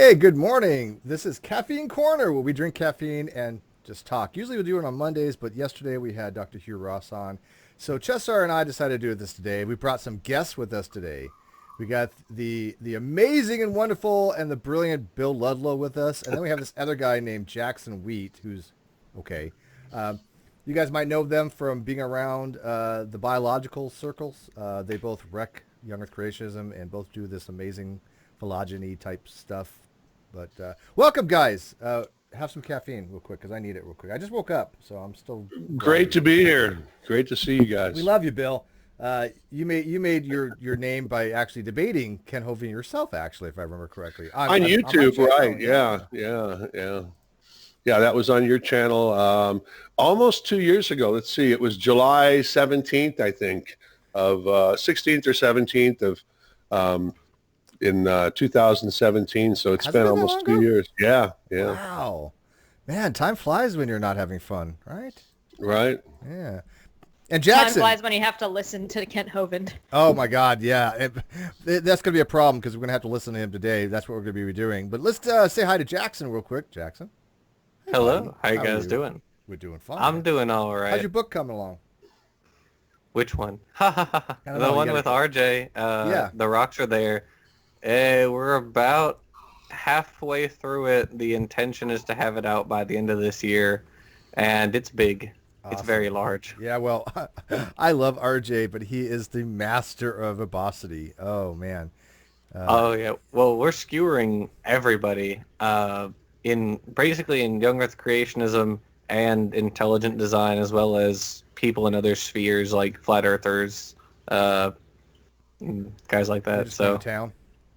Hey, good morning. This is Caffeine Corner, where we drink caffeine and just talk. Usually we do it on Mondays, but yesterday we had Dr. Hugh Ross on. So Cheshire and I decided to do this today. We brought some guests with us today. We got the amazing and wonderful and the brilliant Bill Ludlow with us. And then we have this other guy named Jackson Wheat, who's okay. You guys might know them from being around the biological circles. They both wreck young Earth creationism and both do this amazing phylogeny type stuff. But welcome, guys. Have some caffeine real quick because I need it real quick. I just woke up, so I'm still great to be here. Great to see you guys. We love you, Bill. You made your name by actually debating Kent Hovind yourself, actually, if I remember correctly. On YouTube, right? Yeah. That was on your channel almost 2 years ago. Let's see, it was July 17th, I think, of 16th or 17th of in 2017. So it's been almost 2 years. Yeah. Wow, man, time flies when you're not having fun, right? Right. Yeah. And Jackson. Time flies when you have to listen to Kent Hovind. Oh my God, yeah. That's going to be a problem because we're going to have to listen to him today. That's what we're going to be doing. But let's say hi to Jackson real quick. Jackson. Hello. How you guys doing? We're doing fine. I'm doing all right. How's your book coming along? Which one? The one with RJ. Yeah. The rocks are there. We're about halfway through it. The intention is to have it out by the end of this year, and it's big. Awesome. It's very large. Yeah, well, I love RJ, but he is the master of verbosity. Oh, man. Oh, yeah. Well, we're skewering everybody in young Earth creationism and intelligent design, as well as people in other spheres like flat earthers, guys like that. So town.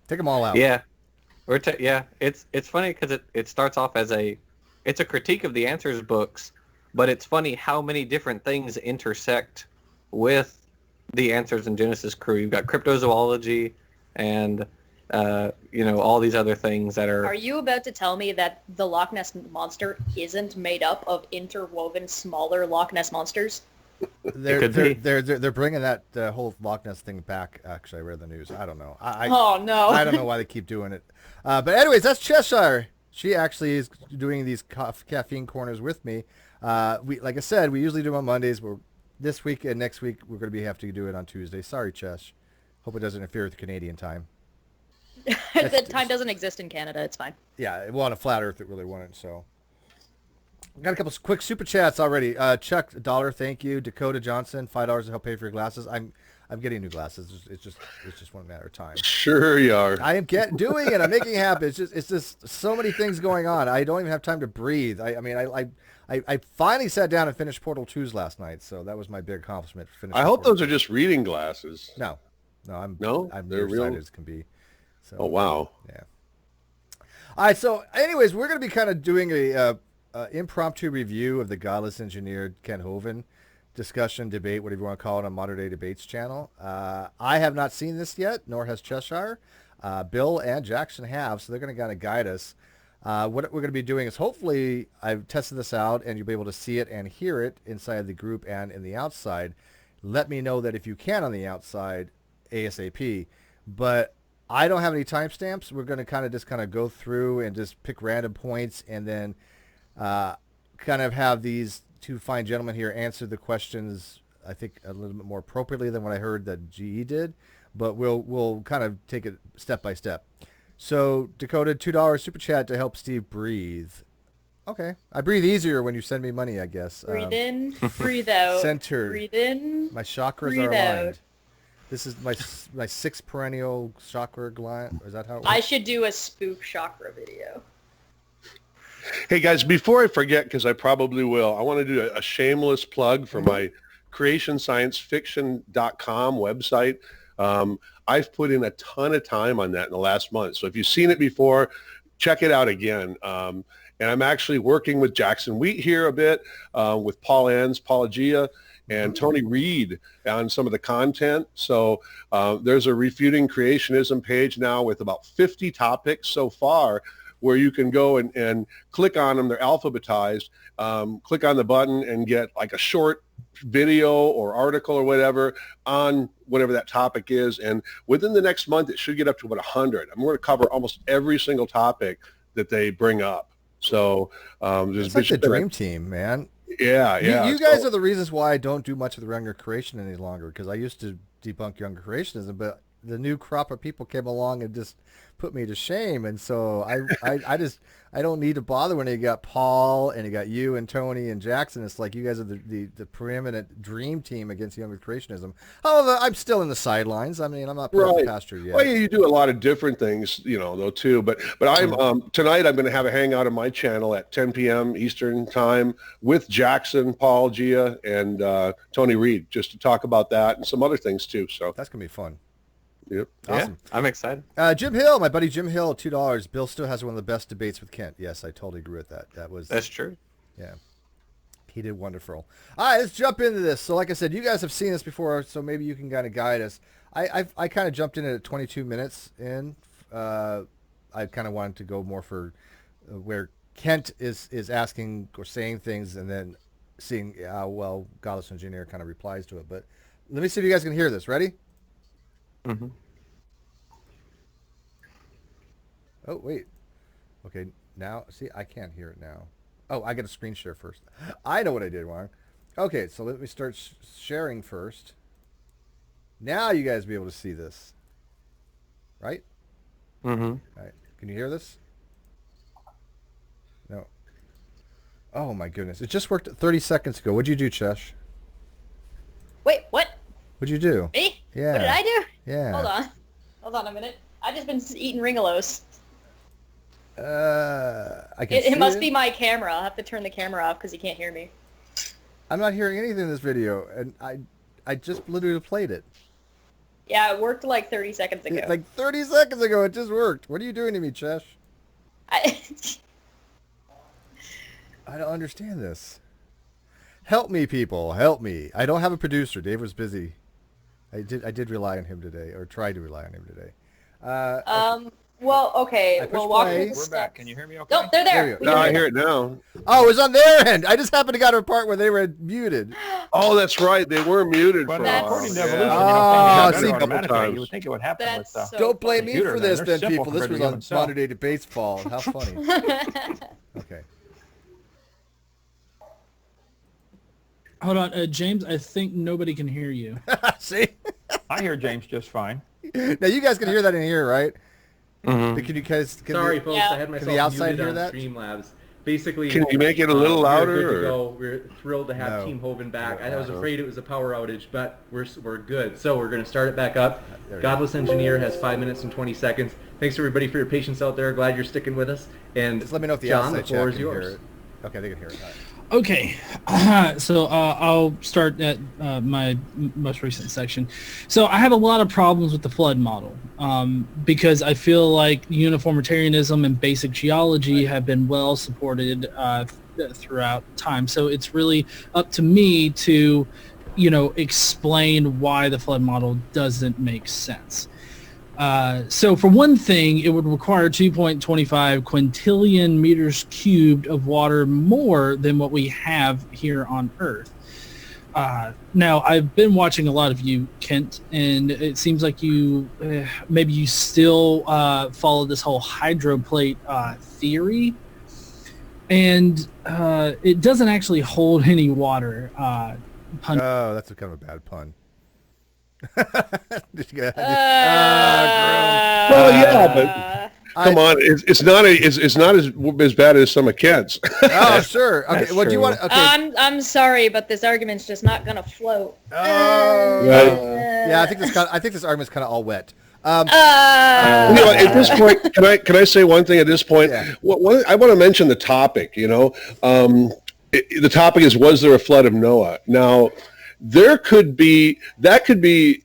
Take them all out. Yeah. It's funny because it starts off as it's a critique of the Answers books, but it's funny how many different things intersect with the Answers and Genesis crew. You've got cryptozoology and all these other things that are... Are you about to tell me that the Loch Ness Monster isn't made up of interwoven smaller Loch Ness monsters? They're bringing that whole Loch Ness thing back. Actually, I read the news. I don't know. Oh no! I don't know why they keep doing it. But anyways, that's Cheshire. She actually is doing these caffeine corners with me. Like I said, we usually do them on Mondays. This week and next week we're going to have to do it on Tuesday. Sorry, Chesh. Hope it doesn't interfere with Canadian time. The time doesn't exist in Canada. It's fine. Yeah, well, on a flat Earth, it really wouldn't. So. Got a couple quick super chats already. Chuck, $1, thank you. Dakota Johnson, $5 to help pay for your glasses. I'm getting new glasses. It's just one matter of time. Sure you are. I am doing it. I'm making it happen. It's just so many things going on. I don't even have time to breathe. I finally sat down and finished Portal 2s last night, so that was my big accomplishment. I hope those are just reading glasses. No, I'm they're nearsighted real as can be. So, oh wow. Yeah. All right. So, anyways, we're going to be kind of doing a impromptu review of the Godless Engineer Kent Hovind discussion, debate, whatever you want to call it, on Modern Day Debates channel. I have not seen this yet, nor has Cheshire. Bill and Jackson have, so they're going to kind of guide us. What we're going to be doing is hopefully I've tested this out and you'll be able to see it and hear it inside the group and in the outside. Let me know that if you can on the outside ASAP. But I don't have any timestamps. We're going to kind of go through and just pick random points and then kind of have these two fine gentlemen here answer the questions, I think, a little bit more appropriately than what I heard that GE did, but we'll kind of take it step by step. So, Dakota, $2 super chat to help Steve breathe. Okay. I breathe easier when you send me money, I guess. Breathe in, breathe out. Centered. Breathe in, my chakras breathe are aligned. out. This is my sixth perennial chakra gland. Is that how it works? I should do a spook chakra video. Hey guys, before I forget, because I probably will, I want to do a shameless plug for my creationsciencefiction.com website. I've put in a ton of time on that in the last month. So if you've seen it before, check it out again. And I'm actually working with Jackson Wheat here a bit, with Paul Ann's Paulogia and Tony Reed on some of the content. So there's a Refuting Creationism page now with about 50 topics so far, where you can go and click on them. They're alphabetized. Click on the button and get like a short video or article or whatever on whatever that topic is. And within the next month, it should get up to about 100. I'm going to cover almost every single topic that they bring up. So it's like the dream team, man. Yeah. You guys are the reasons why I don't do much of the younger creation any longer, because I used to debunk younger creationism, but the new crop of people came along and just put me to shame. And so I don't need to bother when you got Paul and you got you and Tony and Jackson. It's like you guys are the preeminent dream team against younger creationism. However, I'm still in the sidelines. I mean, I'm not put up the pasture yet. Well, you do a lot of different things, though, too. But I'm tonight I'm going to have a hangout on my channel at 10 p.m. Eastern time with Jackson, Paul, Gia, and Tony Reed, just to talk about that and some other things too. So that's going to be fun. Yep. Awesome. Yeah, I'm excited. Jim Hill, my buddy Jim Hill, $2. Bill still has one of the best debates with Kent. Yes, I totally agree with that. That's true. Yeah. He did wonderful. All right, let's jump into this. So like I said, you guys have seen this before, so maybe you can kind of guide us. I kind of jumped in at 22 minutes in. I kind of wanted to go more for where Kent is asking or saying things and then seeing how well Godless Engineer kind of replies to it. But let me see if you guys can hear this. Ready? Mm-hmm. Oh, wait. Okay, now, see, I can't hear it now. Oh, I got to screen share first. I know what I did wrong. Okay, so let me start sharing first. Now you guys will be able to see this. Right? Mm-hmm. All right. Can you hear this? No. Oh, my goodness. It just worked 30 seconds ago. What'd you do, Chesh? Wait, what? What'd you do? Me? Yeah. What did I do? Yeah. Hold on a minute. I've just been eating Ringolos. I can It must be my camera. I'll have to turn the camera off because you can't hear me. I'm not hearing anything in this video, and I just literally played it. Yeah, it worked like 30 seconds ago. Like 30 seconds ago, it just worked. What are you doing to me, Chesh? I don't understand this. Help me, people. Help me. I don't have a producer. Dave was busy. I did rely on him today, or tried to rely on him today. Well, okay. We'll walk through the steps. We're back. Can you hear me okay? Nope, they're there. There No, I hear it now. Oh, it was on their end. I just happened to get to a part where they were muted. Oh, that's right. They were muted for a But while. according to Yeah. evolution, Oh, things see, are couple automatically. times. You would think it would happen That's with so Don't blame me computer for then. this, They're then, simple people. This compared was to on human self. Modern Day Debate's fault. How funny. Okay. Hold on, James. I think nobody can hear you. See? I hear James just fine. Now, you guys can hear that in here, right? Mm-hmm. Can you guys... Sorry, folks. Yeah. I had myself the outside muted hear on that? Streamlabs. Basically, Can you make it a little louder, We're good to or- go. We're thrilled to have No. Team Hovind back. No, I was no. afraid it was a power outage, but we're good. So we're going to start it back up. There we Godless Engineer has 5 minutes and 20 seconds. Thanks everybody for your patience out there. Glad you're sticking with us. And Just let me know if the John, outside the floor chat is can yours. hear it. Okay, they can hear it. All right. Okay, so I'll start at my most recent section. So I have a lot of problems with the flood model because I feel like uniformitarianism and basic geology have been well supported throughout time. So it's really up to me to, explain why the flood model doesn't make sense. So for one thing, it would require 2.25 quintillion meters cubed of water more than what we have here on Earth. Now, I've been watching a lot of you, Kent, and it seems like you maybe you still follow this whole hydroplate theory, and it doesn't actually hold any water. Oh, that's kind of a bad pun. Did you get Well, yeah, but come on, it's not as bad as some of Kent's. Oh, sure. Okay. That's What do you true. want? Okay. I'm sorry, but this argument's just not gonna float. Oh. Right. Yeah, I think this argument's kind of all wet. At this point, can I say one thing? At this point, Yeah. I want to mention the topic. The topic is: was there a flood of Noah? Now, that could be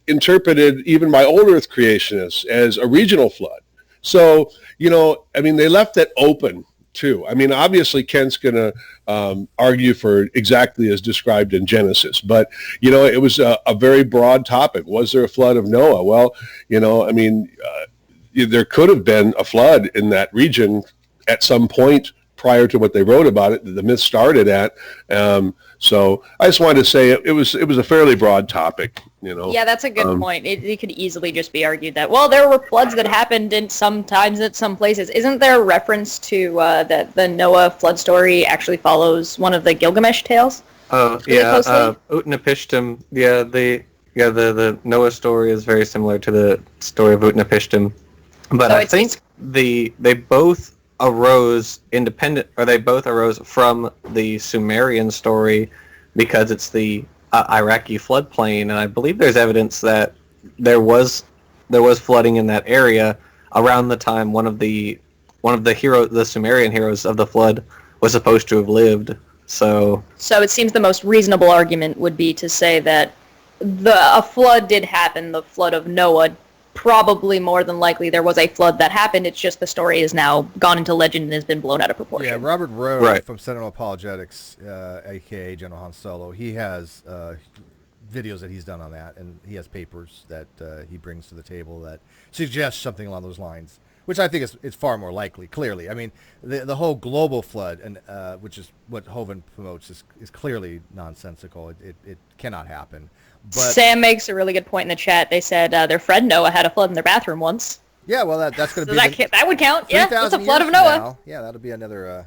interpreted even by old Earth creationists as a regional flood. So, they left that open too. Obviously Kent's going to argue for exactly as described in Genesis, but, it was a very broad topic. Was there a flood of Noah? Well, there could have been a flood in that region at some point prior to what they wrote about it, the myth started at. So I just wanted to say it was a fairly broad topic, you know. Yeah, that's a good point. It could easily just be argued that, well, there were floods that happened in sometimes at some places. Isn't there a reference to that the Noah flood story actually follows one of the Gilgamesh tales? Oh, really yeah, closely? Utnapishtim. The Noah story is very similar to the story of Utnapishtim. But So I it's- think they both arose from the Sumerian story because it's the Iraqi floodplain, and I believe there's evidence that there was flooding in that area around the time one of the Sumerian heroes of the flood was supposed to have lived. So it seems the most reasonable argument would be to say that a flood did happen, the flood of Noah. Probably more than likely there was a flood that happened. It's just the story is now gone into legend and has been blown out of proportion. Yeah, Robert Rowe Right. from Sentinel Apologetics, a.k.a. General Han Solo, he has videos that he's done on that, and he has papers that he brings to the table that suggest something along those lines, which I think is far more likely, clearly. I mean, the whole global flood, and which is what Hovind promotes, is clearly nonsensical. It cannot happen. But Sam makes a really good point in the chat. They said their friend Noah had a flood in their bathroom once. yeah, well, that's going to So be that would count. Yeah, that's a 3,000 flood years of Noah. from now. Yeah, that'll be another,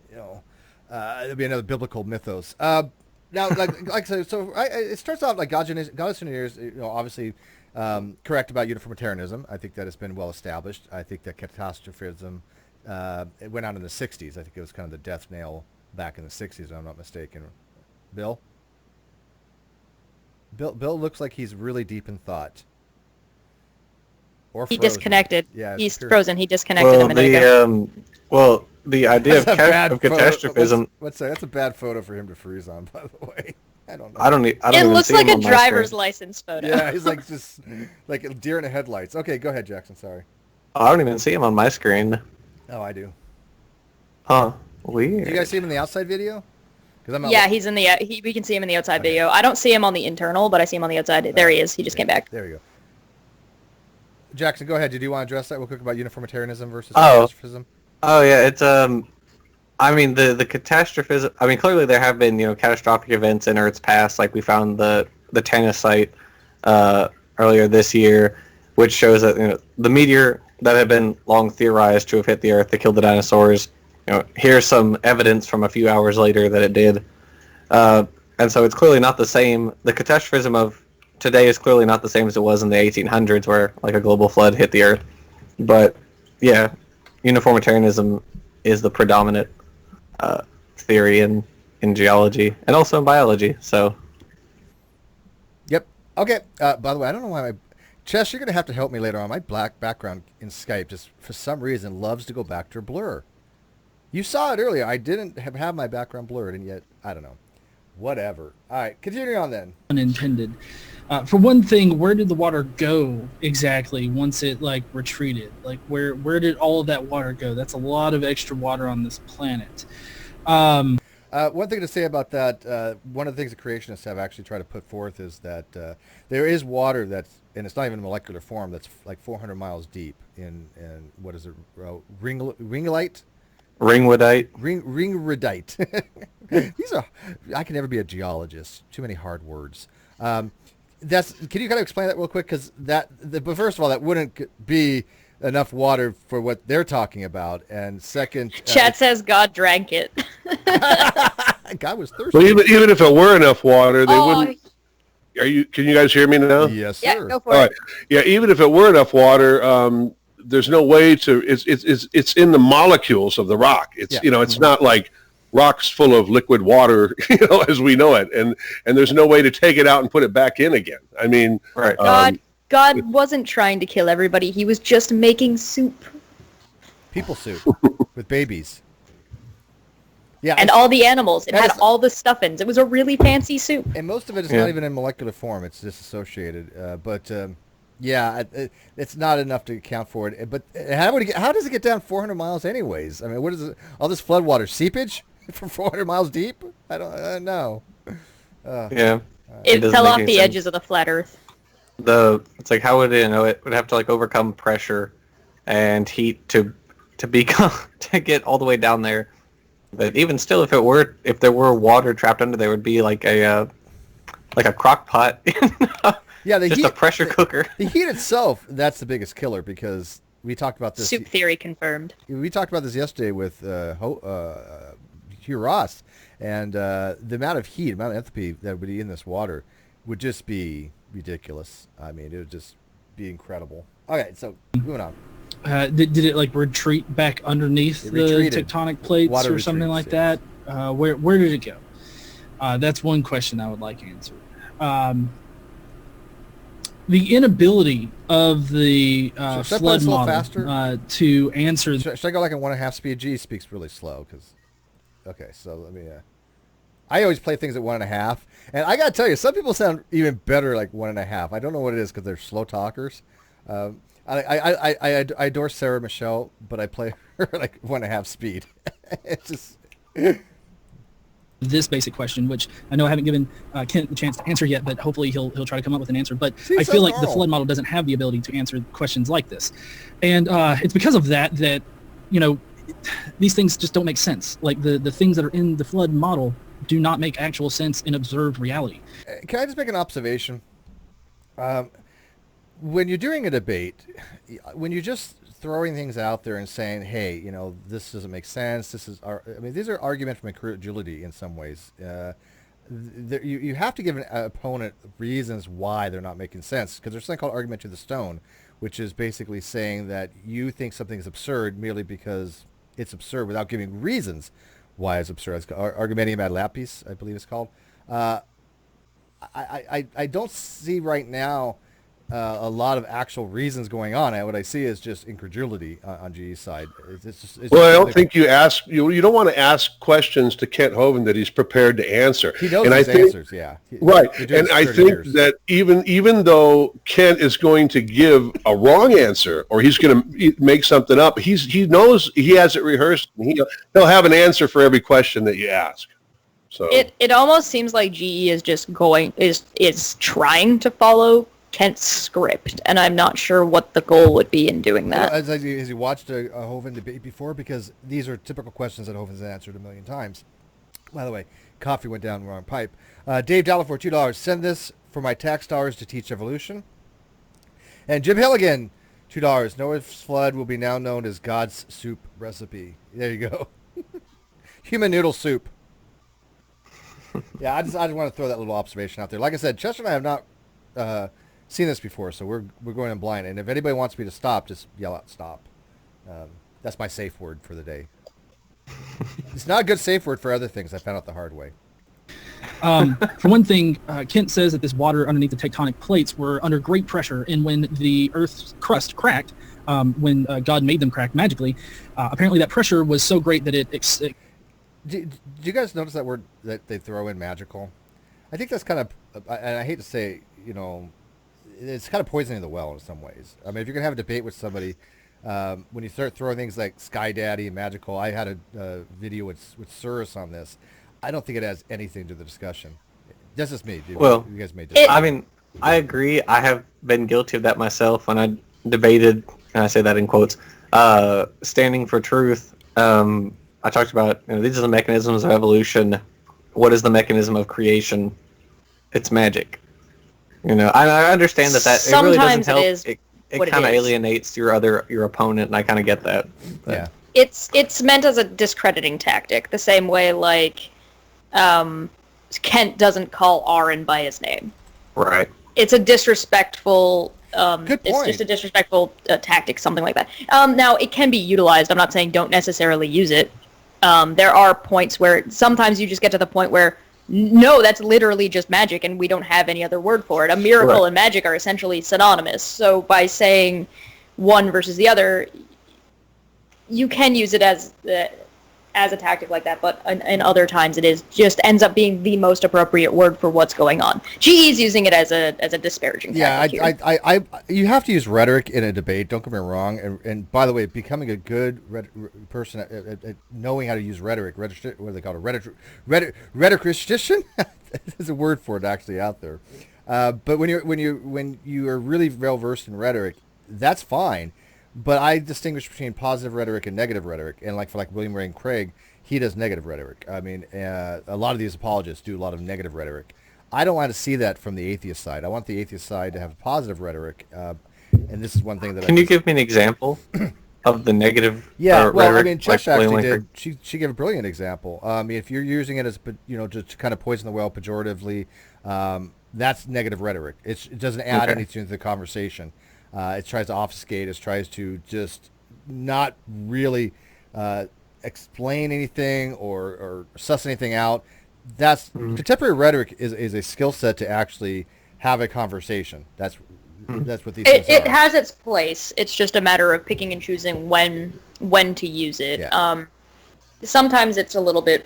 it'll be another biblical mythos. Now, like I said, so it starts off like Godless Engineers, obviously correct about uniformitarianism. I think that has been well established. I think that catastrophism, it went out in the 60s. I think it was kind of the death knell back in the 60s, if I'm not mistaken. Bill looks like he's really deep in thought. Or He frozen. disconnected. Yeah, He's sure. frozen. He disconnected a minute ago. The idea of, That's a bad photo. catastrophism. Let's say that's a bad photo for him to freeze on. By the way, I don't know. I don't It even looks see like him a on my driver's screen. license photo. Yeah, he's like just like a deer in the headlights. Okay, go ahead, Jackson. Sorry. I don't even see him on my screen. Oh, I do. Huh? Weird. Do you guys see him in the outside video? Because I'm Yeah, he's in the. We can see him in the outside video. I don't see him on the internal, but I see him on the outside. There he is. He just came back. There you go. Jackson, go ahead. Did you want to address that real quick about uniformitarianism versus Oh. catastrophism? Oh yeah, it's I mean the catastrophism. I mean clearly there have been catastrophic events in Earth's past, like we found the Tanis site earlier this year, which shows that the meteor that had been long theorized to have hit the Earth to kill the dinosaurs. Here's some evidence from a few hours later that it did, and so it's clearly not the same. The catastrophism of today is clearly not the same as it was in the 1800s, where like a global flood hit the Earth. But yeah, uniformitarianism is the predominant theory in geology and also in biology. So Yep. Okay. By the way, I don't know why Chess, you're going to have to help me later on. My black background in Skype just for some reason loves to go back to blur. You saw it earlier. I didn't have my background blurred, and yet I don't know. Whatever. All right, continuing on then. Unintended. For one thing, where did the water go exactly once it retreated? Like where did all of that water go? That's a lot of extra water on this planet. One thing to say about that, one of the things the creationists have actually tried to put forth is that there is water that's, and it's not even in molecular form, that's like 400 miles deep in what is it, ringolite? ringwoodite. Ringrodite. These are, I can never be a geologist. Too many hard words. Can you kind of explain that real quick? Because but first of all, that wouldn't be enough water for what they're talking about. And second, Chat says God drank it. God was thirsty. Well, even if it were enough water, they Oh, wouldn't. Can you guys hear me now? Yes, sir. yeah, go for All it. right. Yeah, even if it were enough water, there's no way to. It's in the molecules of the rock. It's Yeah. it's not like rocks full of liquid water, as we know it, and there's no way to take it out and put it back in again. I mean, Right. God wasn't trying to kill everybody. He was just making soup. People soup with babies. Yeah, And all the animals. It That had is- all the stuffings. It was a really fancy soup. and most of it is Yeah. not even in molecular form. It's disassociated. It's not enough to account for it. But how does it get down 400 miles anyways? I mean, what is it? All this flood water seepage from 400 miles deep? I don't know. Yeah. It doesn't fell make off any the sense. edges of the flat Earth. It's like how would it? It would have to overcome pressure and heat to to become to get all the way down there. But even still, if there were water trapped under there, would be like a crock pot. Yeah, just a pressure cooker. The heat itself, that's the biggest killer, because we talked about this. Soup theory confirmed. We talked about this yesterday with Hugh Ross, and the amount of heat, amount of enthalpy that would be in this water would just be ridiculous. I mean, it would just be incredible. Okay, so moving on. Did it like retreat back underneath the tectonic plates Water or something like that? Where did it go? That's one question I would like answered. The inability of the flood model to answer. Should I go like at 1.5 speed? G speaks really slow because. Okay, so let me. I always play things at 1.5, and I gotta tell you, some people sound even better like 1.5. I don't know what it is because they're slow talkers. I adore Sarah Michelle, but I play her like 1.5 speed. It's just. This basic question, which I know I haven't given Kent the chance to answer yet, but hopefully he'll try to come up with an answer. But I feel like the flood model doesn't have the ability to answer questions like this, and it's because of that these things just don't make sense. Like the things that are in the flood model do not make actual sense in observed reality. Can I just make an observation? When you're doing a debate, when you're just throwing things out there and saying, hey, this doesn't make sense. These are arguments from incredulity in some ways. You have to give an opponent reasons why they're not making sense, because there's something called argument to the stone, which is basically saying that you think something is absurd merely because it's absurd without giving reasons why it's absurd. It's argumentium ad lapis, I believe it's called. I don't see right now a lot of actual reasons going on. What I see is just incredulity on GE's side. I don't think you don't want to ask questions to Kent Hovind that he's prepared to answer. He knows his answers, yeah. Right, and I think that even though Kent is going to give a wrong answer or he's going to make something up, he knows he has it rehearsed. And he'll have an answer for every question that you ask. So it almost seems like GE is just is trying to follow Kent's script, and I'm not sure what the goal would be in doing that. Has he watched a Hovind debate before? Because these are typical questions that Hovind's answered a million times. By the way, coffee went down the wrong pipe. Dave Dallafor, $2. Send this for my tax dollars to teach evolution. And Jim Hilligan, $2. Noah's flood will be now known as God's soup recipe. There you go. Human noodle soup. Yeah, I just want to throw that little observation out there. Like I said, Cheshire and I have not seen this before, so we're going in blind. And if anybody wants me to stop, just yell out stop. That's my safe word for the day. It's not a good safe word for other things. I found out the hard way. For one thing, Kent says that this water underneath the tectonic plates were under great pressure, and when the Earth's crust cracked, when God made them crack magically, apparently that pressure was so great that it do you guys notice that word that they throw in, magical? I think that's kind of, and I hate to say, it's kind of poisoning the well in some ways. I mean, if you're going to have a debate with somebody, when you start throwing things like Sky Daddy and magical, I had a video with Cirrus on this. I don't think it adds anything to the discussion. That's just me. Well, you guys may disagree. I mean, I agree. I have been guilty of that myself when I debated, and I say that in quotes, standing for truth. I talked about, these are the mechanisms of evolution. What is the mechanism of creation? It's magic. I understand that it really doesn't help. It kind of alienates your opponent, and I kind of get that. But. Yeah. It's meant as a discrediting tactic, the same way like Kent doesn't call Aaron by his name. Right. It's a disrespectful. Good point. It's just a disrespectful tactic, something like that. Now it can be utilized. I'm not saying don't necessarily use it. There are points where sometimes you just get to the point where no, that's literally just magic, and we don't have any other word for it. A miracle and magic are essentially synonymous. So by saying one versus the other, you can use it as a tactic like that, but in other times it just ends up being the most appropriate word for what's going on. GE's using it as a disparaging tactic. Yeah, you have to use rhetoric in a debate. Don't get me wrong. And by the way, becoming a good person at knowing how to use rhetoric, what do they call it? Rhetorician? There's a word for it actually out there. But when you are really well versed in rhetoric, that's fine. But I distinguish between positive rhetoric and negative rhetoric. And like for William Ray Craig, he does negative rhetoric. I mean, a lot of these apologists do a lot of negative rhetoric. I don't want to see that from the atheist side. I want the atheist side to have positive rhetoric. And this is one thing that Can you give me an example of the negative well, rhetoric? I mean, Cheshire William actually Lane did. She gave a brilliant example. I mean, if you're using it as, just to kind of poison the well pejoratively, that's negative rhetoric. It doesn't add anything to the conversation. It tries to obfuscate. It tries to just not really explain anything or suss anything out. That's contemporary rhetoric is a skill set to actually have a conversation. That's what these things It are. has its place. It's just a matter of picking and choosing when to use it. Yeah. Sometimes it's a little bit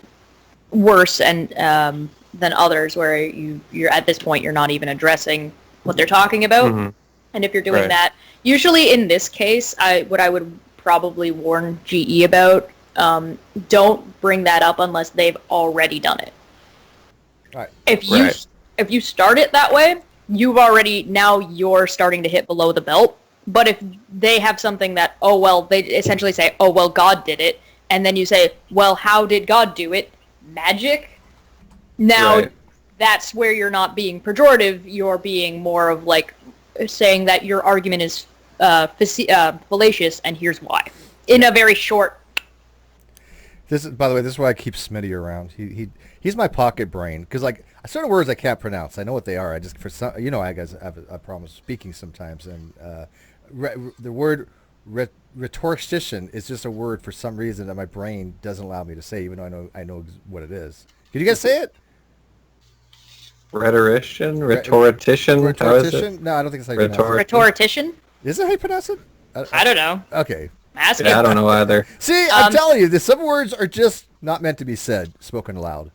worse and than others, where you're at this point you're not even addressing what they're talking about. And if you're doing that, usually in this case, what I would probably warn GE about, don't bring that up unless they've already done it. Right. If you start it that way, you're starting to hit below the belt. But if they have something that, they essentially say, God did it, and then you say, well, how did God do it? Magic? Now, that's where you're not being pejorative. You're being more of saying that your argument is fallacious, and here's why. In a very short. By the way, this is why I keep Smitty around. He's my pocket brain, because certain words I can't pronounce. I know what they are. I just I guys have a problem with speaking sometimes, and the word rhetorician is just a word for some reason that my brain doesn't allow me to say, even though I know what it is. Can you guys say it? Rhetorician? Rhetorician? How is it? No, I don't think it's how you pronounce it. Rhetorician? Is it how you pronounce it? I don't know. Okay. Ask I don't know either. See, I'm telling you, some words are just not meant to be said, spoken aloud.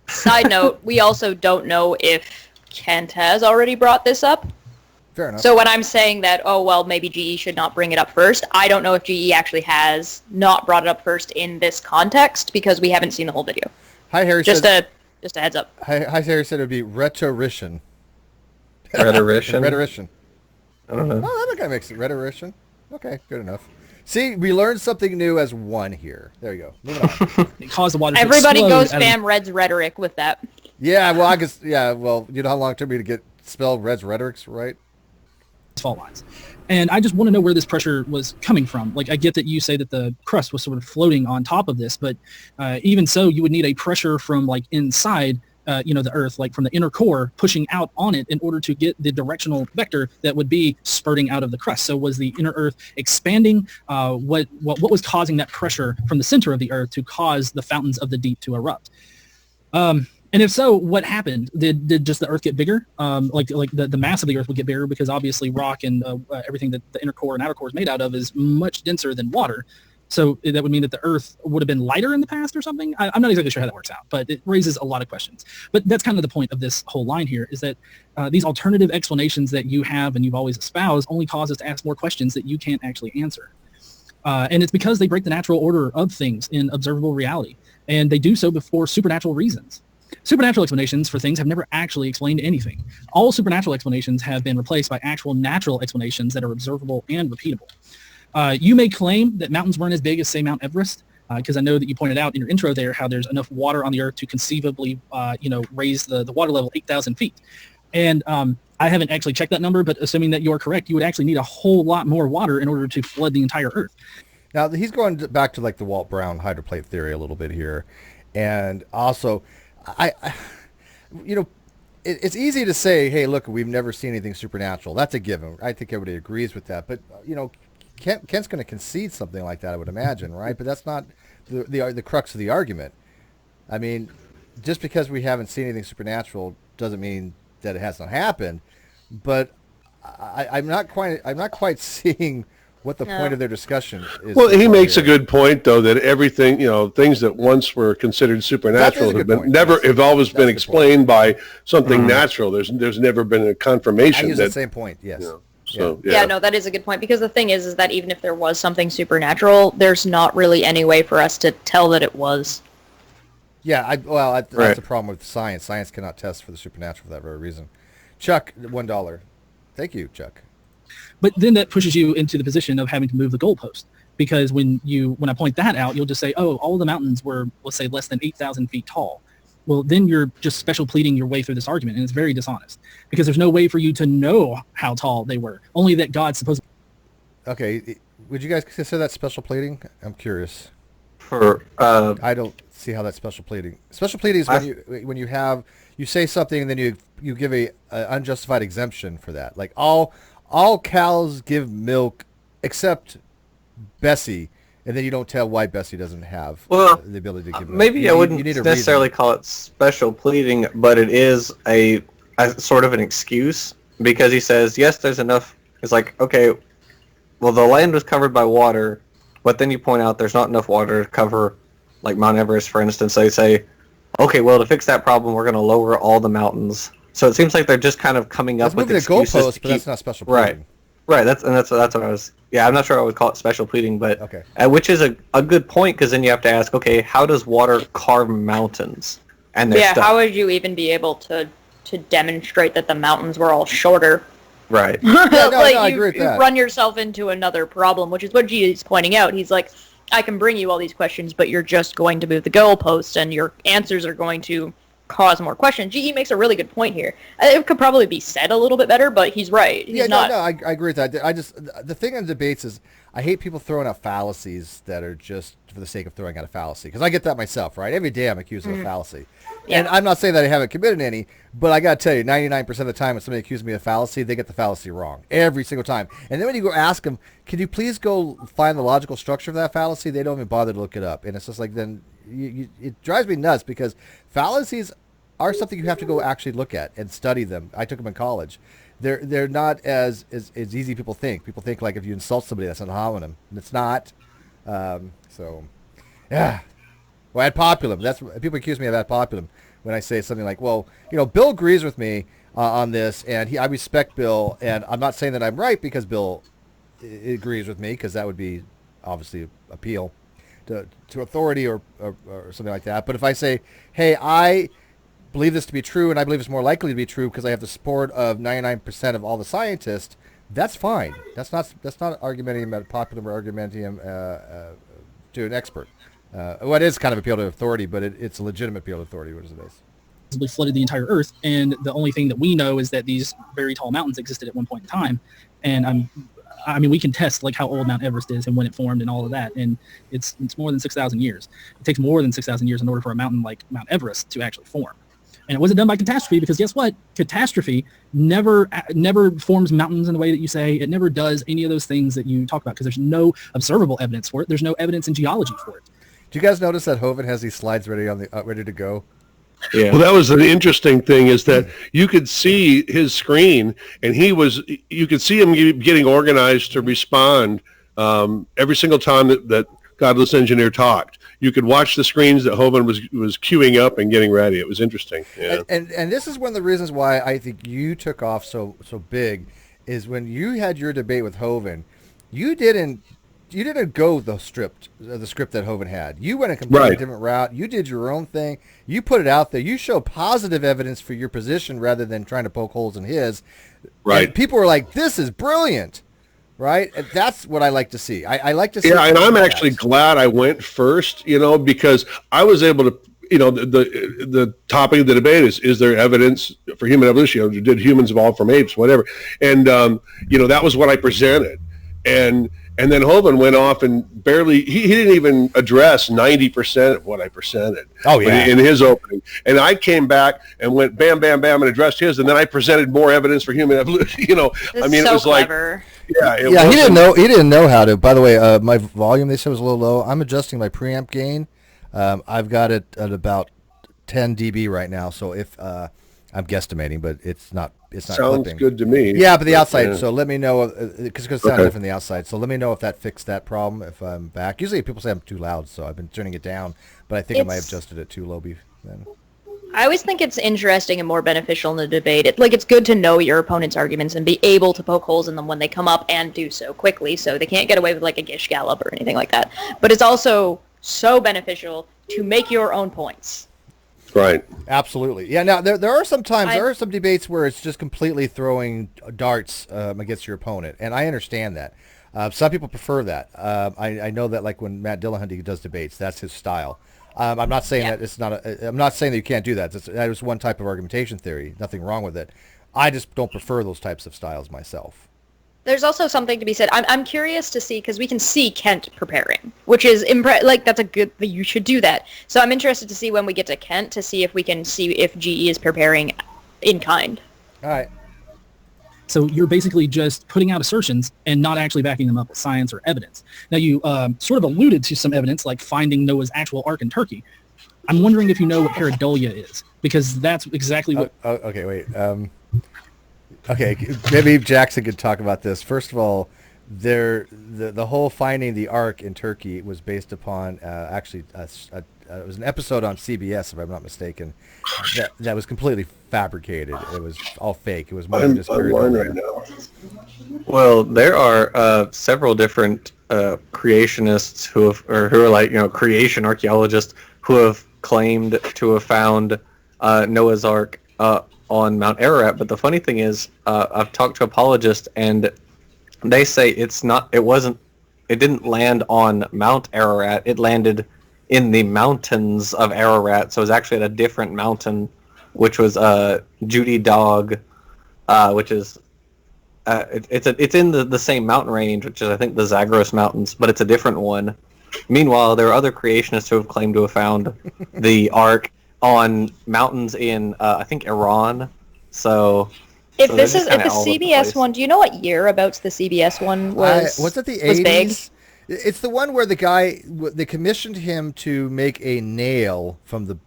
Side note, we also don't know if Kent has already brought this up. Fair enough. So when I'm saying that, maybe GE should not bring it up first, I don't know if GE actually has not brought it up first in this context, because we haven't seen the whole video. Hi, Harry. Just a heads up. Hi, Harry said it would be rhetorician. Rhetorician? Rhetorician. I don't know. Oh, that guy makes it. Rhetorician. Okay, good enough. See, we learned something new as one here. There you go. Moving on. It caused the water to Everybody explode go out of- spam Red's rhetoric with that. Yeah, well, I guess, you know how long it took me to spell Red's rhetorics, right? fault lines. And I just want to know where this pressure was coming from. I get that you say that the crust was sort of floating on top of this, but even so, you would need a pressure from inside, the Earth, from the inner core, pushing out on it in order to get the directional vector that would be spurting out of the crust. So was the inner Earth expanding? What was causing that pressure from the center of the Earth to cause the fountains of the deep to erupt? And if so, what happened? Did just the Earth get bigger? The mass of the Earth would get bigger because obviously rock and everything that the inner core and outer core is made out of is much denser than water. So that would mean that the Earth would have been lighter in the past or something. I'm not exactly sure how that works out, but it raises a lot of questions. But that's kind of the point of this whole line here, is that these alternative explanations that you have and you've always espoused only cause us to ask more questions that you can't actually answer. And it's because they break the natural order of things in observable reality, and they do so for supernatural reasons. Supernatural explanations for things have never actually explained anything. All supernatural explanations have been replaced by actual natural explanations that are observable and repeatable. You may claim that mountains weren't as big as, say, Mount Everest, because I know that you pointed out in your intro there how there's enough water on the Earth to conceivably, raise the water level 8,000 feet. And I haven't actually checked that number, but assuming that you're correct, you would actually need a whole lot more water in order to flood the entire Earth. Now, he's going back to the Walt Brown hydroplate theory a little bit here. And also, it's easy to say, hey, look, we've never seen anything supernatural. That's a given. I think everybody agrees with that. But, Kent's going to concede something like that, I would imagine, right? But that's not the crux of the argument. I mean, just because we haven't seen anything supernatural doesn't mean that it hasn't happened. But I'm not quite seeing what the point of their discussion is. Well, he makes a good point, though, that everything, things that once were considered supernatural have always been explained by something natural. There's never been a confirmation. I use the same point, yes. No, that is a good point, because the thing is that even if there was something supernatural, there's not really any way for us to tell that it was. Yeah, that's the problem with science. Science cannot test for the supernatural for that very reason. Chuck, $1. Thank you, Chuck. But then that pushes you into the position of having to move the goalpost. Because when I point that out, you'll just say, oh, all the mountains were, let's say, less than 8,000 feet tall. Well, then you're just special pleading your way through this argument, and it's very dishonest. Because there's no way for you to know how tall they were. Only that God supposed. Okay, would you guys consider that special pleading? I'm curious. For I don't see how that's special pleading. Special pleading is when you say something and then you give a unjustified exemption for that. Like all cows give milk except Bessie, and then you don't tell why Bessie doesn't have the ability to give milk. Maybe I wouldn't necessarily call it special pleading, but it is a sort of an excuse, because he says, yes, there's enough. It's like, okay, well, the land was covered by water, but then you point out there's not enough water to cover, like Mount Everest, for instance. They say, okay, well, to fix that problem, we're going to lower all the mountains. So it seems like they're just kind of coming up with excuses. The goalpost, but that's not special pleading. Right. That's what I was. Yeah, I'm not sure I would call it special pleading, but okay. Which is a good point, because then you have to ask, okay, how does water carve mountains? And how would you even be able to demonstrate that the mountains were all shorter? Right. I agree with that. You run yourself into another problem, which is what G's pointing out. He's like, I can bring you all these questions, but you're just going to move the goalposts, and your answers are going to cause more questions. GE makes a really good point here. It could probably be said a little bit better, but he's right. I agree with that. The thing in debates is I hate people throwing out fallacies that are just for the sake of throwing out a fallacy, because I get that myself, right? Every day I'm accused of a fallacy. Yeah. And I'm not saying that I haven't committed any, but I got to tell you, 99% of the time when somebody accuses me of fallacy, they get the fallacy wrong every single time. And then when you go ask them, can you please go find the logical structure of that fallacy, they don't even bother to look it up. And it's just like, then it drives me nuts, because fallacies are something you have to go actually look at and study them. I took them in college. They're not as easy people think. People think like if you insult somebody, that's an homonym. And it's not. Yeah. Well, ad populum. That's people accuse me of ad populum when I say something like, well, Bill agrees with me on this, and I respect Bill, and I'm not saying that I'm right because Bill agrees with me, because that would be obviously appeal to authority or something like that. But if I say, hey, I believe this to be true, and I believe it's more likely to be true because I have the support of 99% of all the scientists, that's fine. That's not argumentium ad populum or argumentium to an expert. Well, it is kind of appeal to authority, but it's a legitimate appeal to authority, what it is. Flooded the entire Earth, and the only thing that we know is that these very tall mountains existed at one point in time, and I mean, we can test like how old Mount Everest is and when it formed and all of that, and it's more than 6,000 years. It takes more than 6,000 years in order for a mountain like Mount Everest to actually form. And it wasn't done by catastrophe, because guess what? Catastrophe never forms mountains in the way that you say. It never does any of those things that you talk about, because there's no observable evidence for it. There's no evidence in geology for it. Do you guys notice that Hovind has these slides ready to go? Yeah. Well, that was an interesting thing, is that you could see his screen, and you could see him getting organized to respond every single time that Godless Engineer talked. You could watch the screens that Hovind was queuing up and getting ready. It was interesting. Yeah. And this is one of the reasons why I think you took off so big, is when you had your debate with Hovind, you didn't go the script that Hovind had. You went a completely different route. You did your own thing. You put it out there. You showed positive evidence for your position rather than trying to poke holes in his. Right. And people were like, this is brilliant. Right? And that's what I like to see. I like to see. Yeah, and I'm actually glad I went first, because I was able to, the topic of the debate is there evidence for human evolution? Did humans evolve from apes, whatever? And, that was what I presented. And then Hovind went off and barely, he didn't even address 90% of what I presented. Oh, yeah. In his opening. And I came back and went bam, bam, bam, and addressed his, and then I presented more evidence for human evolution. It was clever. Like, he didn't know how to. By the way, my volume, they said, was a little low. I'm adjusting my preamp gain. I've got it at about 10 dB right now, so if I'm guesstimating, but it's not sounds clipping. Good to me. Yeah, but the outside. Yeah. So let me know, because it sounds different from the outside. So let me know if that fixed that problem. If I'm back, usually people say I'm too loud, so I've been turning it down. But I think I might have adjusted it too low then. I always think it's interesting and more beneficial in the debate. It's good to know your opponent's arguments and be able to poke holes in them when they come up, and do so quickly, so they can't get away with like a gish gallop or anything like that. But it's also so beneficial to make your own points. Right. Absolutely. Yeah. Now there are some times there are some debates where it's just completely throwing darts against your opponent, and I understand that. Some people prefer that. I know that, like when Matt Dillahunty does debates, that's his style. I'm not saying that it's not. I'm not saying that you can't do that. That is one type of argumentation theory. Nothing wrong with it. I just don't prefer those types of styles myself. There's also something to be said. I'm curious to see, because we can see Kent preparing, which is that's a good. You should do that. So I'm interested to see when we get to Kent to see if we can see if GE is preparing in kind. All right. So you're basically just putting out assertions and not actually backing them up with science or evidence. Now, you sort of alluded to some evidence, like finding Noah's actual Ark in Turkey. I'm wondering if you know what pareidolia is, because that's exactly what... okay, wait. Okay, maybe Jackson could talk about this. First of all, the whole finding the Ark in Turkey was based upon it was an episode on CBS, if I'm not mistaken, that was completely fabricated. It was all fake. It was more than just right now. Well, there are several different creationists who are like, creation archaeologists who have claimed to have found Noah's Ark on Mount Ararat. But the funny thing is, I've talked to apologists, and they say it didn't land on Mount Ararat. It landed in the mountains of Ararat, so it was actually at a different mountain, which was Judy Dog, which is it's in the same mountain range, which is I think the Zagros Mountains, but it's a different one. Meanwhile, there are other creationists who have claimed to have found the Ark on mountains in I think Iran. So if the CBS one, do you know what year about the CBS one was? Was it the 80s? It's the one where the guy, they commissioned him to make a nail from the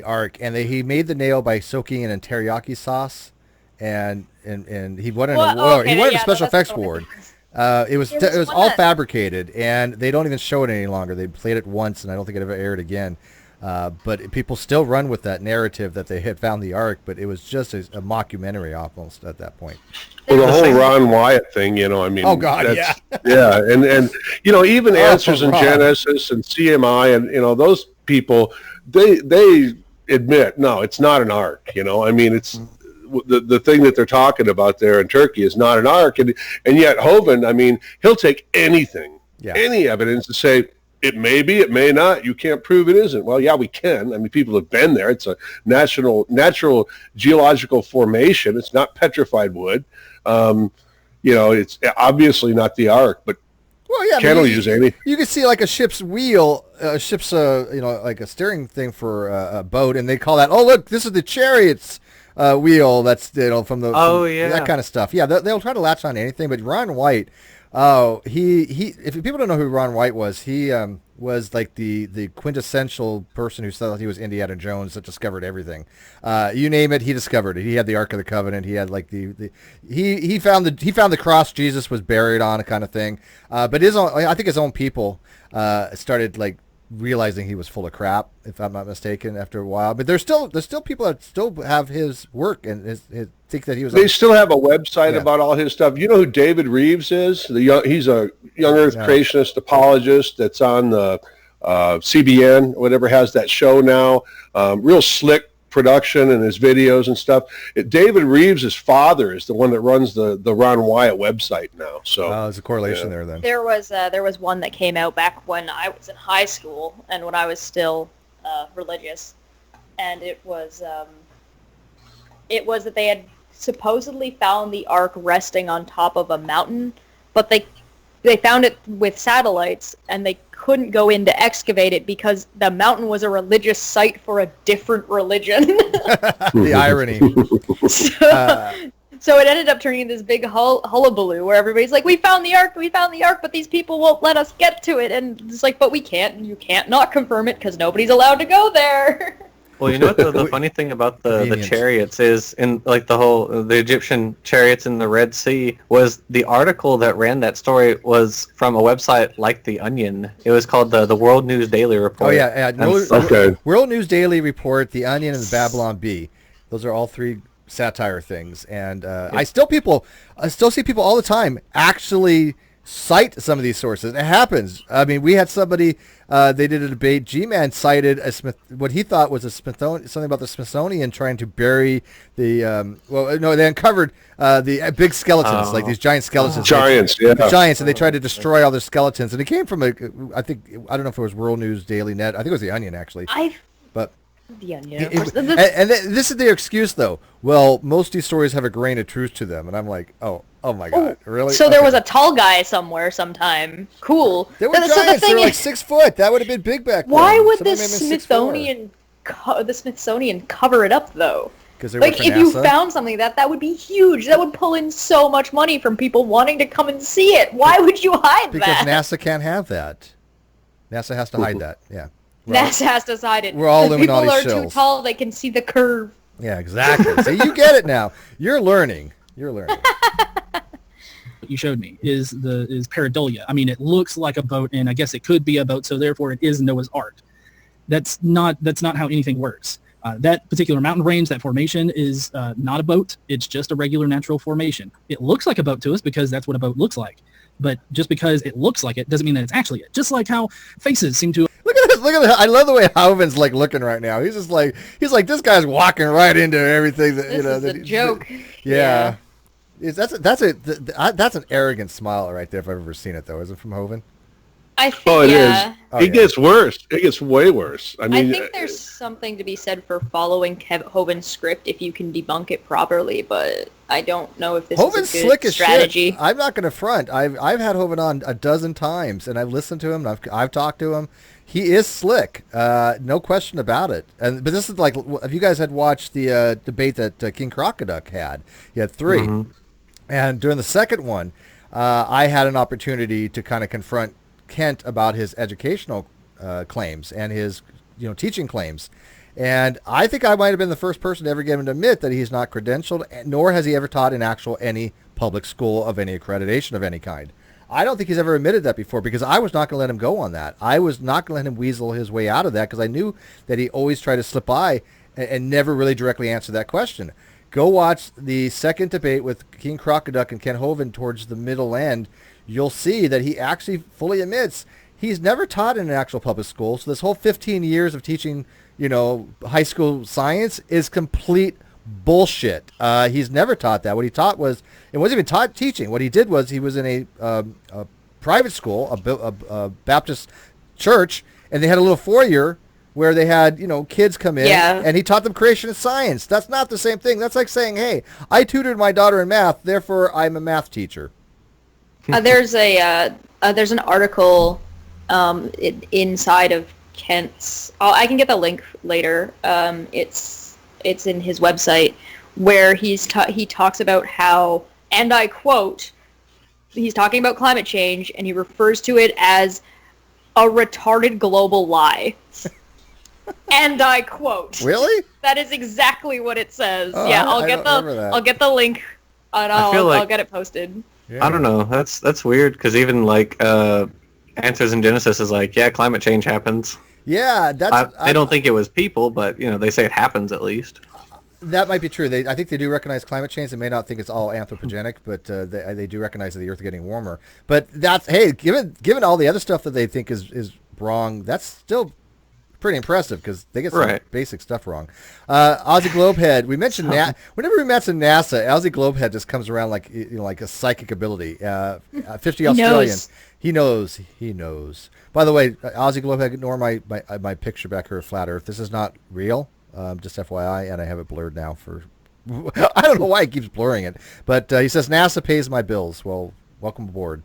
Ark, and he made the nail by soaking it in teriyaki sauce, and he won an award. He won a special effects award. It was all fabricated, and they don't even show it any longer. They played it once, and I don't think it ever aired again. But people still run with that narrative that they had found the Ark, but it was just a mockumentary almost at that point. Well, the whole Ron Wyatt thing, I mean... Oh, God, yeah. Yeah, and even Answers in Genesis and CMI and, those people, they admit, no, it's not an Ark, I mean, it's... The thing that they're talking about there in Turkey is not an Ark, and yet Hovind, I mean, he'll take anything, any evidence to say, it may be, it may not. You can't prove it isn't. Well, yeah, we can. I mean, people have been there. It's a natural geological formation. It's not petrified wood. It's obviously not the Ark, but Ken use any. You can see like a ship's wheel, like a steering thing for a boat, and they call that, oh, look, this is the Chariot's wheel. That's, from that kind of stuff. Yeah, they'll try to latch on to anything, but Ron White, he if people don't know who Ron White was, he was like the quintessential person who thought he was Indiana Jones that discovered everything. You name it, he discovered it. He had the Ark of the Covenant. He had like he found the cross Jesus was buried on, a kind of thing. But I think his own people started like realizing he was full of crap, if I'm not mistaken, after a while. But there's still people that still have his work and think that he was. They still have a website about all his stuff. You know who David Reeves is? He's a young Earth creationist apologist that's on the CBN, whatever, has that show now. Real slick production and his videos and stuff. David Reeves' father is the one that runs the Ron Wyatt website now. So there's a correlation there then. There was one that came out back when I was in high school and when I was still religious, and it was that they had supposedly found the Ark resting on top of a mountain, but they found it with satellites, and they couldn't go in to excavate it because the mountain was a religious site for a different religion. The irony. So it ended up turning into this big hullabaloo where everybody's like, we found the Ark, but these people won't let us get to it. And it's like, but we can't, and you can't not confirm it because nobody's allowed to go there. Well, you know what the funny thing about the chariots is, in like the Egyptian chariots in the Red Sea, was the article that ran that story was from a website like The Onion. It was called the World News Daily Report. Oh yeah, World News Daily Report, The Onion, and the Babylon Bee. Those are all three satire things, and I still see people all the time actually cite some of these sources. It happens. I mean, we had somebody, they did a debate. G-Man cited what he thought was something about the Smithsonian trying to bury the, they uncovered the big skeletons, like these giant skeletons. Giants, The giants, and they tried to destroy all their skeletons. And it came from, I don't know if it was World News, Daily Net. I think it was The Onion, actually. But The Onion. This is their excuse, though. Well, most of these stories have a grain of truth to them, and I'm like, oh my God, really? So there was a tall guy somewhere sometime. Cool. There were giants. They were like 6 foot. That would have been big back then. Why would Some of the them maybe 6'4". Smithsonian cover it up though? Because they Like work for if you NASA. found something that would be huge. That would pull in so much money from people wanting to come and see it. Why would you hide Because that? NASA can't have that. NASA has to hide that. Yeah. NASA has to hide it. We're all The people Illuminati are too shills. tall. They can see the curve. Yeah, exactly. See, you get it now. You're learning. You showed me is pareidolia. I mean, it looks like a boat, and I guess it could be a boat, so therefore it is Noah's Ark. That's not how anything works. That particular mountain range, that formation is not a boat. It's just a regular natural formation. It looks like a boat to us because that's what a boat looks like. But just because it looks like it doesn't mean that it's actually it. Just like how faces seem to. Look at this. I love the way Hovind's like looking right now. He's just like, this guy's walking right into everything that, This is a joke. Yeah. That's an arrogant smile right there if I've ever seen it, though. Is it from Hovind? I think, Oh, it yeah. is. Oh, It yeah. gets worse. It gets way worse. I I mean, think there's something to be said for following Hovind's script if you can debunk it properly, but I don't know if this Hovind's is a good slick as strategy. shit. I'm not going to front. I've had Hovind on a dozen times, and I've listened to him. And I've talked to him. He is slick, no question about it. But this is like, if you guys had watched the debate that King Crocoduck had, he had 3, and during the second one, I had an opportunity to kind of confront Kent about his educational claims and his teaching claims. And I think I might have been the first person to ever get him to admit that he's not credentialed, nor has he ever taught in any public school of any accreditation of any kind. I don't think he's ever admitted that before because I was not going to let him go on that. I was not going to let him weasel his way out of that because I knew that he always tried to slip by and never really directly answer that question. Go watch the second debate with King Crocoduck and Kent Hovind towards the middle end. You'll see that he actually fully admits he's never taught in an actual public school. So this whole 15 years of teaching, high school science is complete bullshit. He's never taught that. What he taught it wasn't even teaching. What he did was he was in a private school, a Baptist church, and they had a little foyer where they had, kids come in, and he taught them creationist science. That's not the same thing. That's like saying, hey, I tutored my daughter in math, therefore I'm a math teacher. There's an article inside of Kent's. I can get the link later. It's in his website where he talks about how, and I quote, he's talking about climate change and he refers to it as a retarded global lie. And I quote. Really? That is exactly what it says. Oh, yeah, I don't remember that. I'll get the link and I'll get it posted. Yeah. I don't know. That's weird because even like Answers in Genesis is like, yeah, climate change happens. Yeah, I don't think it was people, but they say it happens at least. That might be true. I think they do recognize climate change. They may not think it's all anthropogenic, but they do recognize that the Earth is getting warmer. But given all the other stuff that they think is wrong, that's still pretty impressive because they get some basic stuff wrong. Aussie Globehead. We mentioned whenever we mention NASA, Aussie Globehead just comes around like like a psychic ability. 50 Australians. He knows. By the way, Aussie Globehead, ignore my picture back here of flat Earth. This is not real. Just FYI, and I have it blurred now for. I don't know why it keeps blurring it, but he says NASA pays my bills. Well, welcome aboard.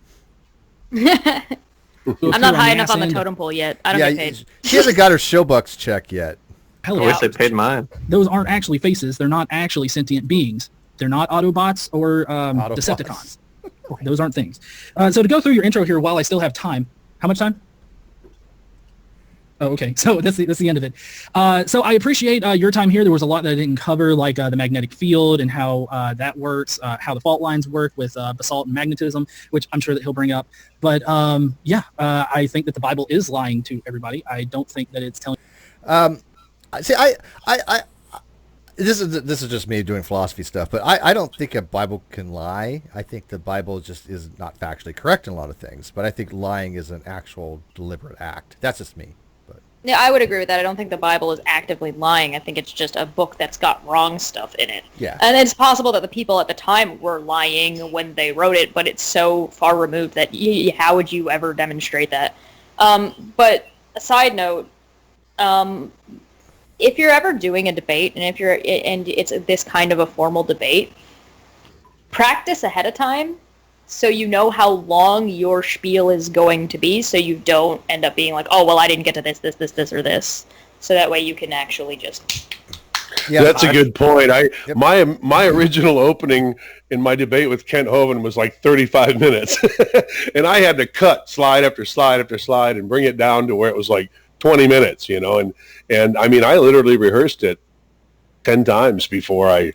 I'm not high enough on the totem pole yet. I don't get paid. She hasn't got her Showbucks check yet. I wish they paid mine. Those aren't actually faces. They're not actually sentient beings. They're not Autobots or Autobots. Decepticons. Those aren't things. So to go through your intro here while I still have time. How much time? Oh, okay. So that's the end of it. So I appreciate your time here. There was a lot that I didn't cover, like the magnetic field and how that works, how the fault lines work with basalt and magnetism, which I'm sure that he'll bring up. But I think that the Bible is lying to everybody. I don't think that it's telling. See, this is just me doing philosophy stuff, but I don't think a Bible can lie. I think the Bible just is not factually correct in a lot of things, but I think lying is an actual deliberate act. That's just me. But Yeah, I would agree with that. I don't think the Bible is actively lying. I think it's just a book that's got wrong stuff in it. Yeah. And it's possible that the people at the time were lying when they wrote it, but it's so far removed that how would you ever demonstrate that? But a side note, if you're ever doing a debate, and it's this kind of a formal debate, practice ahead of time so you know how long your spiel is going to be, so you don't end up being like, oh, well, I didn't get to this, or this. So that way you can actually just... Yeah, that's a good point. My original opening in my debate with Kent Hovind was like 35 minutes, and I had to cut slide after slide after slide and bring it down to where it was like 20 minutes, and I mean, I literally rehearsed it 10 times before I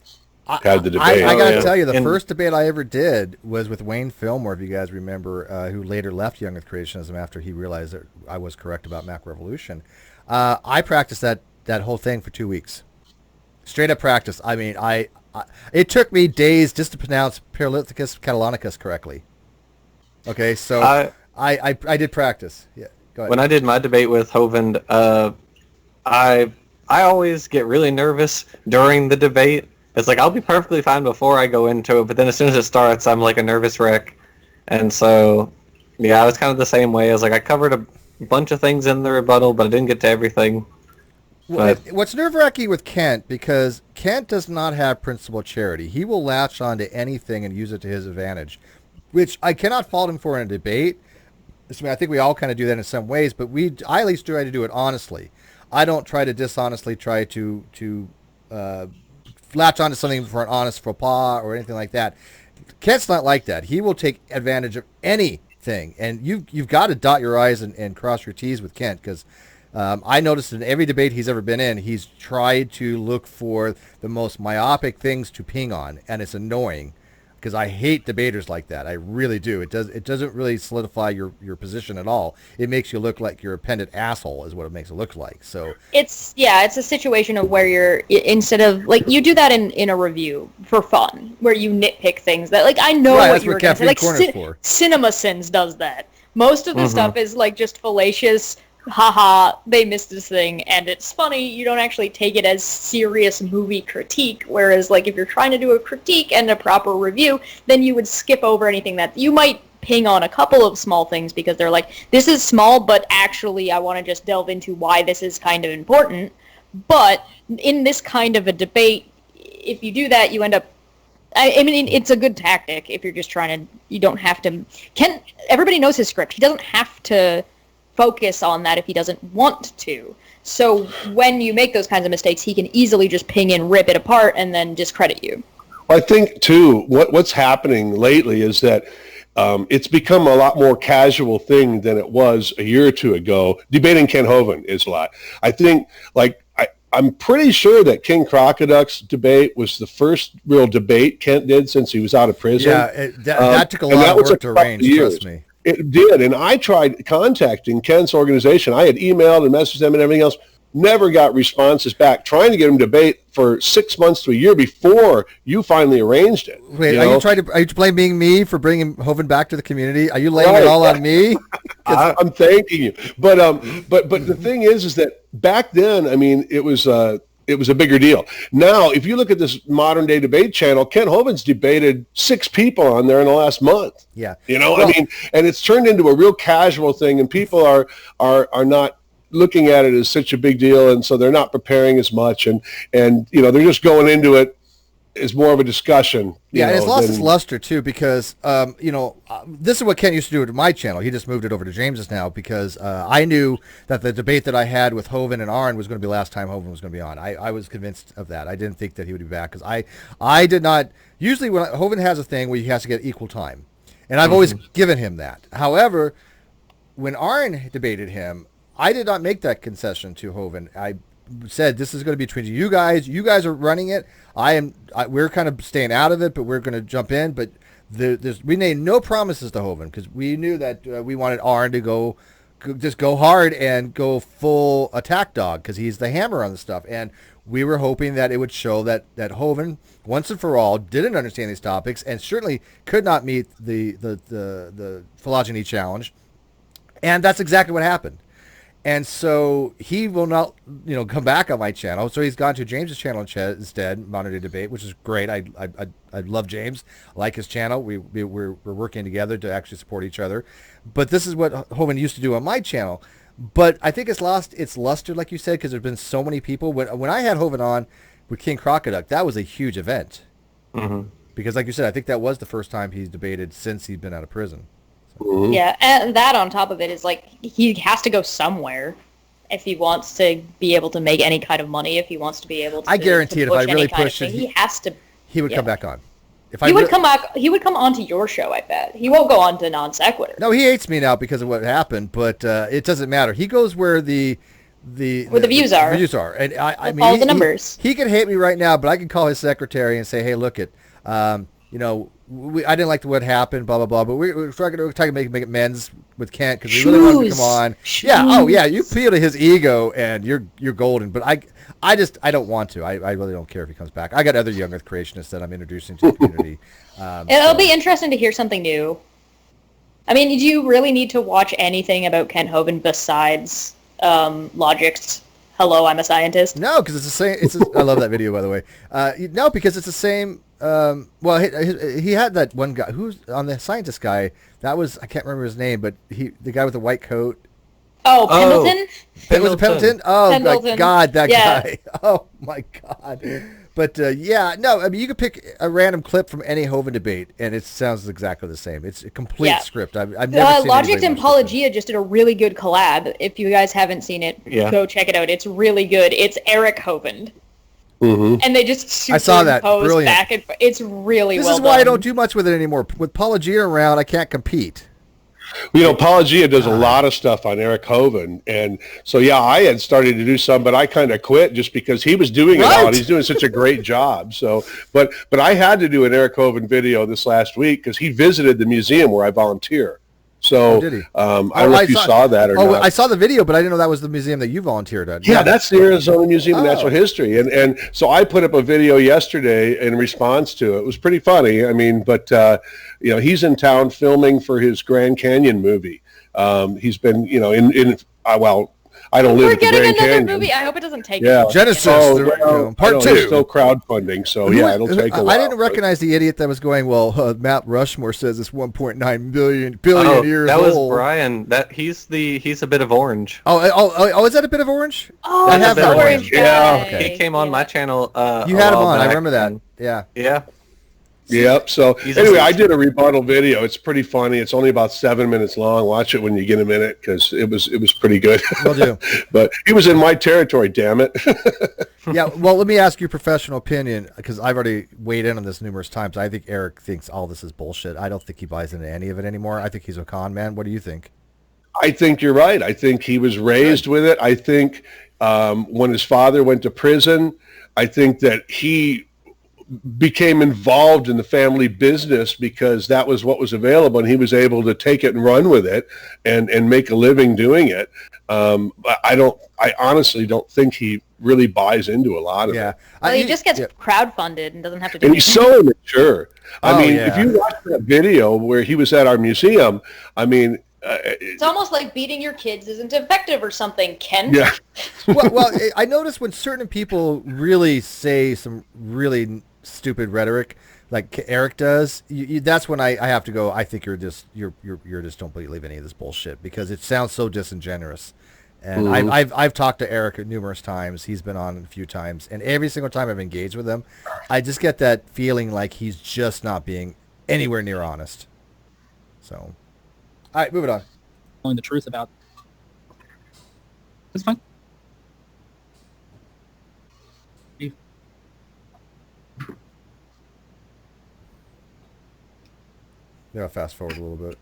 had the debate. I got to tell you, the first debate I ever did was with Wayne Fillmore, if you guys remember, who later left Young Earth Creationism after he realized that I was correct about macroevolution. I practiced that whole thing for 2 weeks. Straight up practice. I mean, it took me days just to pronounce Paralithicus Catalonicus correctly. Okay, so I did practice. Yeah, go ahead. When I did my debate with Hovind, I always get really nervous during the debate. It's like I'll be perfectly fine before I go into it, but then as soon as it starts, I'm like a nervous wreck. And so, yeah, I was kind of the same way. I was like, I covered a bunch of things in the rebuttal, but I didn't get to everything. What's nerve-wracking with Kent, because Kent does not have principled charity. He will latch on to anything and use it to his advantage, which I cannot fault him for in a debate. I think we all kind of do that in some ways, but I at least try to do it honestly. I don't try to dishonestly try to latch onto something for an honest faux pas or anything like that. Kent's not like that. He will take advantage of anything, and you've got to dot your I's and cross your T's with Kent, because I noticed in every debate he's ever been in, he's tried to look for the most myopic things to ping on, and it's annoying because I hate debaters like that. I really do. It doesn't really solidify your position at all. It makes you look like you're a pendant asshole is what it makes it look like. So it's a situation of where you're, instead of, like, you do that in a review for fun, where you nitpick things that, like, I know right, what you're going to say. Like, Caffeine Corner's for. Cinema Sins does that. Most of the stuff is, like, just fallacious, haha, they missed this thing, and it's funny. You don't actually take it as serious movie critique, whereas, like, if you're trying to do a critique and a proper review, then you would skip over anything that you might ping on a couple of small things because they're like, this is small, but actually I want to just delve into why this is kind of important. But in this kind of a debate, if you do that, you end up, I mean, it's a good tactic if you're just trying to, you don't have to, everybody knows his script. He doesn't have to focus on that if he doesn't want to. So when you make those kinds of mistakes, he can easily just ping and rip it apart and then discredit you. I think, too, what's happening lately is that it's become a lot more casual thing than it was a year or two ago. Debating Kent Hovind is a lot. I think, like, I'm pretty sure that King Crocoduck's debate was the first real debate Kent did since he was out of prison. Yeah, that took a lot of work to arrange, trust me. It did, and I tried contacting Kent's organization. I had emailed and messaged them and everything else. Never got responses back. Trying to get him to debate for 6 months to a year before you finally arranged it. Wait, are you blaming me for bringing Hovind back to the community? Are you laying it all on me? I'm thanking you, but the thing is that back then, I mean, it was a bigger deal. Now, if you look at this modern day debate channel, Kent Hovind's debated 6 people on there in the last month. Yeah. I mean, and it's turned into a real casual thing, and people are not looking at it as such a big deal, and so they're not preparing as much, and they're just going into it as more of a discussion. Yeah, and it's lost its luster too, because this is what Ken used to do to my channel. He just moved it over to James's now because I knew that the debate that I had with Hovind and Arn was going to be the last time Hovind was going to be on. I was convinced of that. I didn't think that he would be back because I did not. Usually when Hovind has a thing where he has to get equal time, and I've always given him that. However, when Arn debated him, I did not make that concession to Hovind. I said this is going to be between you guys. You guys are running it. We're kind of staying out of it, but we're going to jump in. But we made no promises to Hovind because we knew that we wanted Arn to go just go hard and go full attack dog because he's the hammer on the stuff. And we were hoping that it would show that Hovind, once and for all, didn't understand these topics and certainly could not meet the phylogeny challenge. And that's exactly what happened. And so he will not, come back on my channel. So he's gone to James's channel instead, Modern Day Debate, which is great. I love James. I like his channel. We're working together to actually support each other. But this is what Hovind used to do on my channel. But I think it's lost its luster, like you said, because there's been so many people. When I had Hovind on with King Crocoduck, that was a huge event. Mm-hmm. Because, like you said, I think that was the first time he's debated since he'd been out of prison. Mhm. Yeah, and that on top of it is like he has to go somewhere if he wants to be able to make any kind of money. If he wants to be able to, I guarantee it. If push I any really kind of pushed it, thing, he has to. he would Yeah. come back on. If He would come back. He would come onto your show. I bet he won't go on to Non Sequitur. No, he hates me now because of what happened, but it doesn't matter. He goes where the views are. The views are, and I mean, follow the numbers. He can hate me right now, but I can call his secretary and say, "Hey, look it, I didn't like what happened, blah blah blah." But we're trying to make amends with Kent because we really wanted to come on. Yeah, oh yeah, you appeal to his ego and you're golden. But I don't want to. I really don't care if he comes back. I got other young Earth creationists that I'm introducing to the community. It'll be interesting to hear something new. I mean, do you really need to watch anything about Kent Hovind besides Logic's "Hello, I'm a Scientist"? No, because it's the same. I love that video, by the way. No, because it's the same. Well, he had that one guy who's on the scientist guy. That was, I can't remember his name, but the guy with the white coat. Oh, Pendleton? Was it Pendleton? Oh, my Pendleton. God, that Yeah. guy. Oh, my God. But, yeah, no, I mean, you could pick a random clip from any Hovind debate, and it sounds exactly the same. It's a complete Yeah. script. I've never seen Logic anybody and more scripted. Apologia just did a really good collab. If you guys haven't seen it, Yeah. go check it out. It's really good. It's Eric Hovind. Mhm. And they just I saw that. superimpose Brilliant. back and forth. It's really This well is why I done. don't do much with it anymore. With Apologia around, I can't compete. Apologia does a lot of stuff on Eric Hovind, and so yeah, I had started to do some, but I kind of quit just because he was doing it all, Right. and he's doing such a great job. So, but I had to do an Eric Hovind video this last week because he visited the museum where I volunteer. So, Oh, did he? I don't know if you saw that or not. I saw the video, but I didn't know that was the museum that you volunteered at. Yeah, that's the Arizona Museum of Oh. Natural History, and so I put up a video yesterday in response to it. It was pretty funny. I mean, but he's in town filming for his Grand Canyon movie. He's been, I don't live We're at the getting Grand another Canyon. movie. I hope it doesn't take Yeah. us. Genesis, I part know, 2. It's still crowdfunding, so yeah, it'll take a while. I didn't recognize the idiot that was going, well, Mount Rushmore says it's 1.9 billion years that was old. Brian. He's a bit of orange. Oh, is that a bit of orange? Oh, I the have that orange one. guy. Yeah, okay. He came on my channel. You a had him while on. I back, remember that. and- Yeah. Yeah. Yep. So He's a anyway, I citizen. did a rebuttal video. It's pretty funny. It's only about 7 minutes long. Watch it when you get a minute because it was pretty good. Will do. But he was in my territory. Damn it. Yeah. Well, let me ask your professional opinion because I've already weighed in on this numerous times. I think Eric thinks all this is bullshit. I don't think he buys into any of it anymore. I think he's a con man. What do you think? I think you're right. I think he was raised with it. I think when his father went to prison, I think that he became involved in the family business because that was what was available, and he was able to take it and run with it and make a living doing it. I honestly don't think he really buys into a lot of Yeah. it. Well, he just gets crowdfunded and doesn't have to do And he's anything. so immature. I Oh, mean, yeah. if you watch that video where he was at our museum, I mean, It's almost like beating your kids isn't effective or something, Ken. yeah. well, I noticed when certain people really say some really stupid rhetoric, like Eric does, that's when I have to go. I think you're just don't believe any of this bullshit because it sounds so disingenuous. And I've talked to Eric numerous times. He's been on a few times, and every single time I've engaged with him, I just get that feeling like he's just not being anywhere near honest. So, all right, moving on. Telling the truth about. It's fine. Yeah, fast forward a little bit.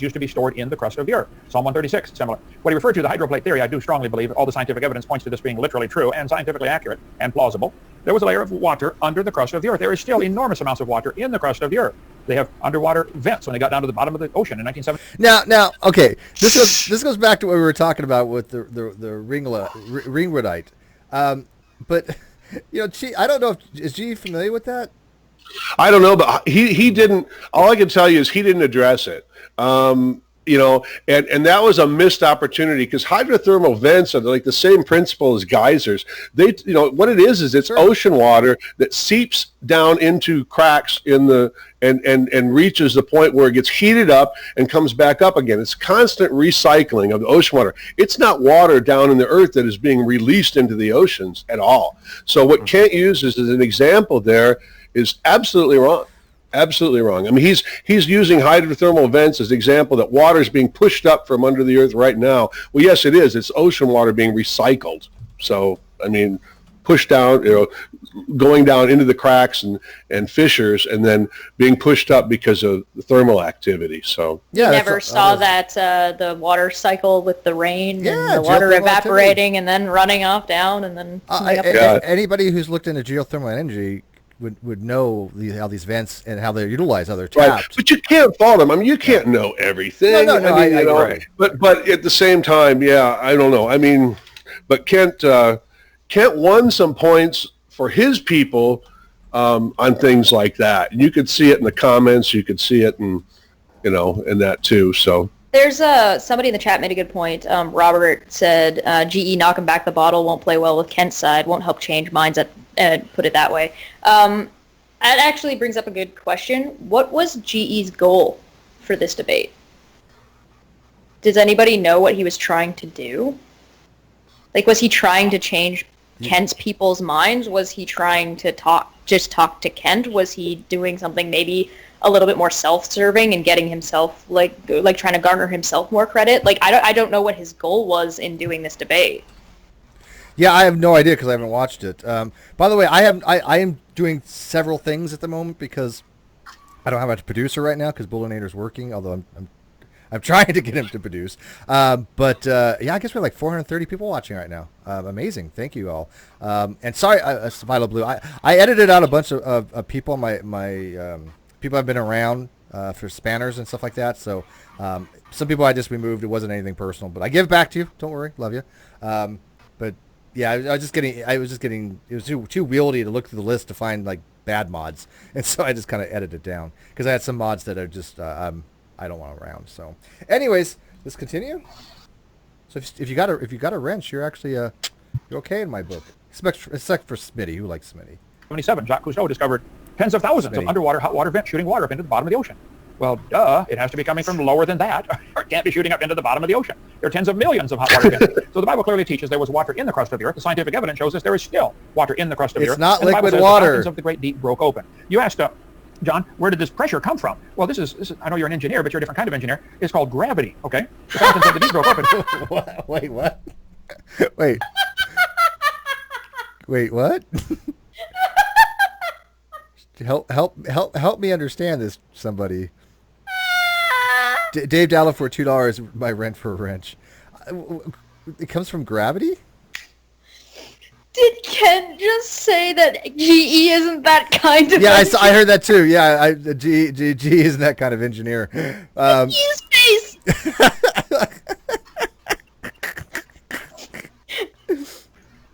Used to be stored in the crust of the earth. Psalm 136, similar. What he referred to, the hydroplate theory, I do strongly believe all the scientific evidence points to this being literally true and scientifically accurate and plausible. There was a layer of water under the crust of the earth. There is still enormous amounts of water in the crust of the earth. They have underwater vents when they got down to the bottom of the ocean in 1970. Now, okay, this goes back to what we were talking about with the ringwoodite. But I don't know is G familiar with that? I don't know, but he didn't. All I can tell you is he didn't address it. And that was a missed opportunity because hydrothermal vents are like the same principle as geysers. They, what it is it's ocean water that seeps down into cracks in the and reaches the point where it gets heated up and comes back up again. It's constant recycling of the ocean water. It's not water down in the earth that is being released into the oceans at all. So what Kent uses as an example there is absolutely wrong. Absolutely wrong. I mean, he's using hydrothermal vents as an example that water is being pushed up from under the earth right now. Well, yes, it is. It's ocean water being recycled. So, I mean, pushed down, going down into the cracks and fissures, and then being pushed up because of the thermal activity. So, yeah, never saw that the water cycle with the rain and the water evaporating and then running off down and then. Anybody who's looked into geothermal energy would know how these vents and how they're utilized, how they're tapped. Right. But you can't fault them. I mean, you can't know everything. No, I mean, right. But at the same time, I don't know. I mean, but Kent won some points for his people on things like that. And you could see it in the comments. You could see it in that too. So. There's somebody in the chat made a good point. Robert said, GE knocking back the bottle won't play well with Kent's side, won't help change minds, put it that way. That actually brings up a good question. What was GE's goal for this debate? Does anybody know what he was trying to do? Like, was he trying to change Kent's people's minds? Was he trying to talk to Kent? Was he doing something maybe a little bit more self-serving and getting himself like trying to garner himself more credit? Like, I don't know what his goal was in doing this debate. Yeah, I have no idea because I haven't watched it. By the way, I am doing several things at the moment because I don't have a producer right now because Bullinator's working. Although I'm trying to get him to produce. But I guess we're like 430 people watching right now. Amazing, thank you all. And sorry, Violet Blue. I edited out a bunch of people. My people have been around for spanners and stuff like that. So some people I just removed. It wasn't anything personal, but I give it back to you. Don't worry, love you. But yeah, I was just getting. It was too wieldy to look through the list to find like bad mods, and so I just kind of edited it down because I had some mods that are just I don't want around. So, anyways, let's continue. So if you got a wrench, you're actually you're okay in my book, except for Smitty, who likes Smitty. 1977, Jacques Cousteau discovered tens of thousands of underwater hot water vents shooting water up into the bottom of the ocean. Well, it has to be coming from lower than that, or it can't be shooting up into the bottom of the ocean. There are tens of millions of hot water vents. So the Bible clearly teaches there was water in the crust of the earth. The scientific evidence shows us there is still water in the crust of the earth. It's not and liquid the Bible says water. The fountains of the great deep broke open. You asked, John, where did this pressure come from? Well, this is. I know you're an engineer, but you're a different kind of engineer. It's called gravity. Okay. The fountains of the deep broke open. Wait, what? Wait, what? Help me understand this, somebody. Dave Dalla for $2 my rent for a wrench. It comes from gravity? Did Ken just say that GE isn't that kind of engineer? I heard that too. Yeah, GE isn't that kind of engineer. Use face.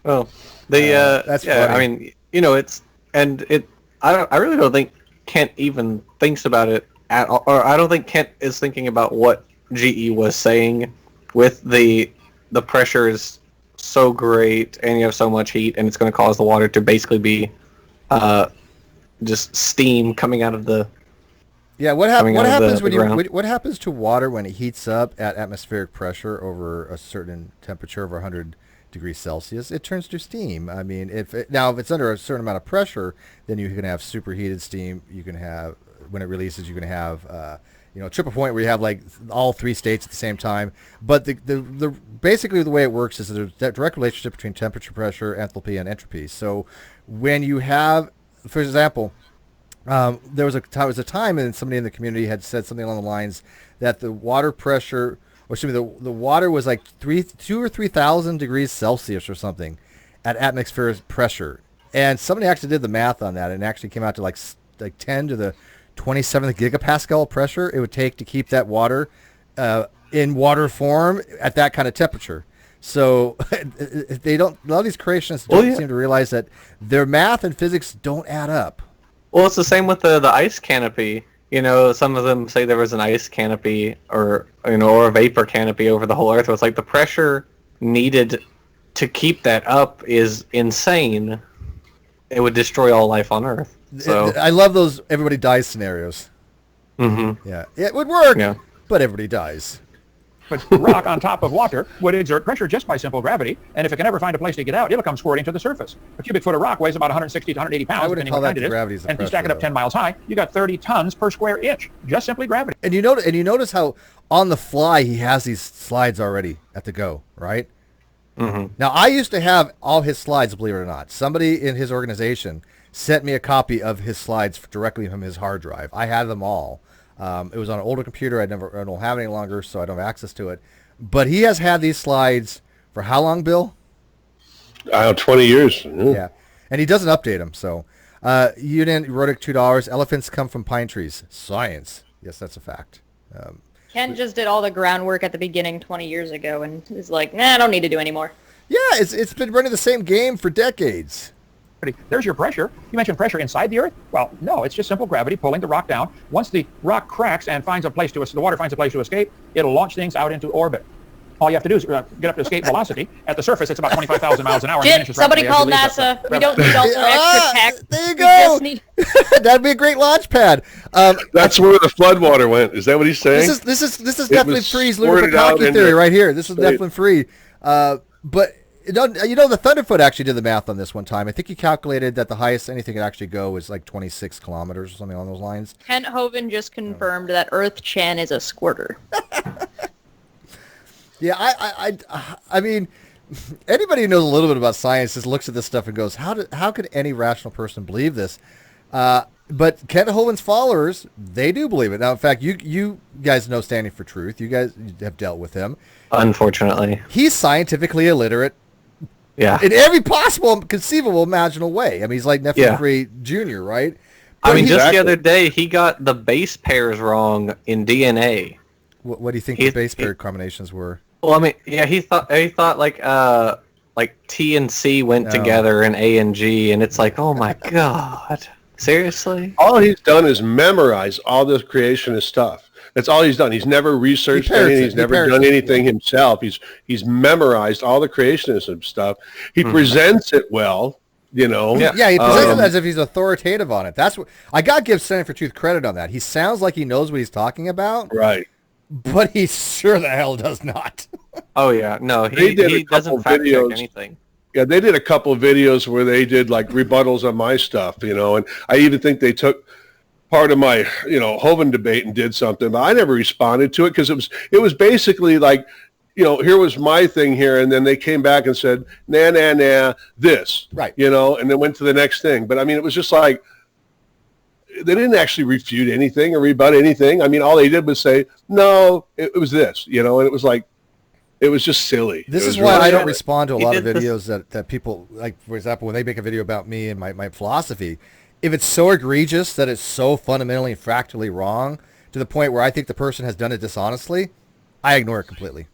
Well, that's funny. I mean, I really don't think Kent even thinks about it at all, or I don't think Kent is thinking about what GE was saying with the pressure is so great and you have so much heat and it's going to cause the water to basically be just steam coming out of the what happens to water when it heats up at atmospheric pressure over a certain temperature over 100 degrees Celsius? It turns to steam. I mean, if it's under a certain amount of pressure, then you can have superheated steam. You can have, when it releases, you can have triple point where you have like all three states at the same time. But the basically the way it works is there's a direct relationship between temperature, pressure, enthalpy, and entropy. So when you have, for example, there was a time and somebody in the community had said something along the lines that the water pressure, or excuse me, the water was like 2,000 or 3,000 degrees Celsius or something at atmospheric pressure. And somebody actually did the math on that and it actually came out to like 10 to the 27 gigapascal pressure it would take to keep that water in water form at that kind of temperature. So a lot of these creationists don't seem to realize that their math and physics don't add up. Well, it's the same with the ice canopy. Some of them say there was an ice canopy or a vapor canopy over the whole Earth. It's like the pressure needed to keep that up is insane. It would destroy all life on Earth. So I love those everybody dies scenarios. Mm-hmm. Yeah, it would work, yeah. But everybody dies. But rock on top of water would exert pressure just by simple gravity, and if it can ever find a place to get out, it'll come squirting to the surface. A cubic foot of rock weighs about 160 to 180 pounds, depending on what kind it is. And if you stack it up 10 miles high, you got 30 tons per square inch. Just simply gravity. And you notice how on the fly he has these slides already at the go, right? Mm-hmm. Now, I used to have all his slides, believe it or not. Somebody in his organization sent me a copy of his slides directly from his hard drive. I had them all. It was on an older computer. I don't have it any longer, so I don't have access to it. But he has had these slides for how long, Bill? 20 years. Yeah. And he doesn't update them. So, Udin, Rodic, $2. Elephants come from pine trees. Science. Yes, that's a fact. Ken just did all the groundwork at the beginning 20 years ago and is like, nah, I don't need to do anymore. Yeah, it's been running the same game for decades. There's your pressure. You mentioned pressure inside the Earth? Well, no, it's just simple gravity pulling the rock down. Once the rock cracks and finds a place the water finds a place to escape, it'll launch things out into orbit. All you have to do is get up to escape velocity. At the surface, it's about 25,000 miles an hour. Shit, somebody called NASA. We don't need all the extra tech. There you go. That'd be a great launch pad. That's where the floodwater went. Is that what he's saying? This is definitely Free's lunar Pataki theory right here. This is definitely Free. But the Thunderfoot actually did the math on this one time. I think he calculated that the highest anything could actually go was like 26 kilometers or something along those lines. Kent Hovind just confirmed that Earth Chan is a squirter. Yeah, I mean, anybody who knows a little bit about science just looks at this stuff and goes, how could any rational person believe this? But Kent Hovind's followers, they do believe it. Now, in fact, you guys know Standing for Truth. You guys have dealt with him. Unfortunately. He's scientifically illiterate. Yeah. In every possible, conceivable, imaginable way. I mean, he's like Nephilim Free Jr., right? But just the other day, he got the base pairs wrong in DNA. What do you think the base pair combinations were? Well, I mean, yeah, he thought like T and C went together and A and G, and it's like, oh my god, seriously? All he's done is memorize all this creationist stuff. That's all he's done. He's never researched anything. He's never done anything himself. He's memorized all the creationism stuff. He presents it well, Yeah, he presents it as if he's authoritative on it. That's what I got to give Standing for Truth credit on that. He sounds like he knows what he's talking about. Right. But he sure the hell does not. Oh, yeah. No, he doesn't fact check anything. Yeah, they did a couple of videos where they did like rebuttals on my stuff, and I even think they took part of my, Hovind debate and did something, but I never responded to it because it was basically like, here was my thing here, and then they came back and said, nah, this. Right. And then went to the next thing. But, I mean, it was just like, they didn't actually refute anything or rebut anything. I mean, all they did was say, no, it was this, and it was like, it was just silly. This is why I don't respond to a lot of videos that people, like, for example, when they make a video about me and my philosophy, if it's so egregious that it's so fundamentally and fractally wrong to the point where I think the person has done it dishonestly, I ignore it completely.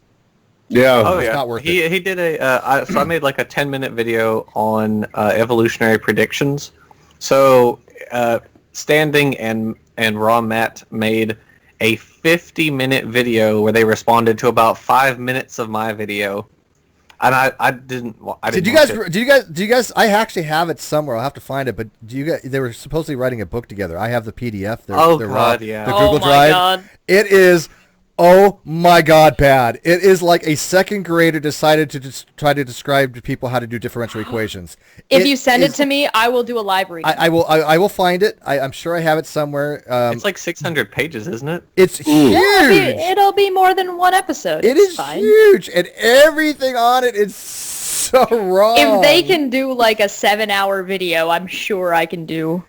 Yeah. Oh, it's not worth it. He did so I made like a 10-minute video on evolutionary predictions. So Standing and Raw Matt made a 50-minute video where they responded to about 5 minutes of my video. And I didn't. Did you guys? I actually have it somewhere. I'll have to find it. But they were supposedly writing a book together. I have the PDF. Yeah. The Google Drive. God. It is. Oh my God, bad. It is like a second grader decided to just try to describe to people how to do differential equations. If you send it to me, I will do a live reading. I will find it. I'm sure I have it somewhere. It's like 600 pages, isn't it? It's huge. It'll be more than one episode. It's fine. Huge, and everything on it is so wrong. If they can do like a 7-hour video, I'm sure I can do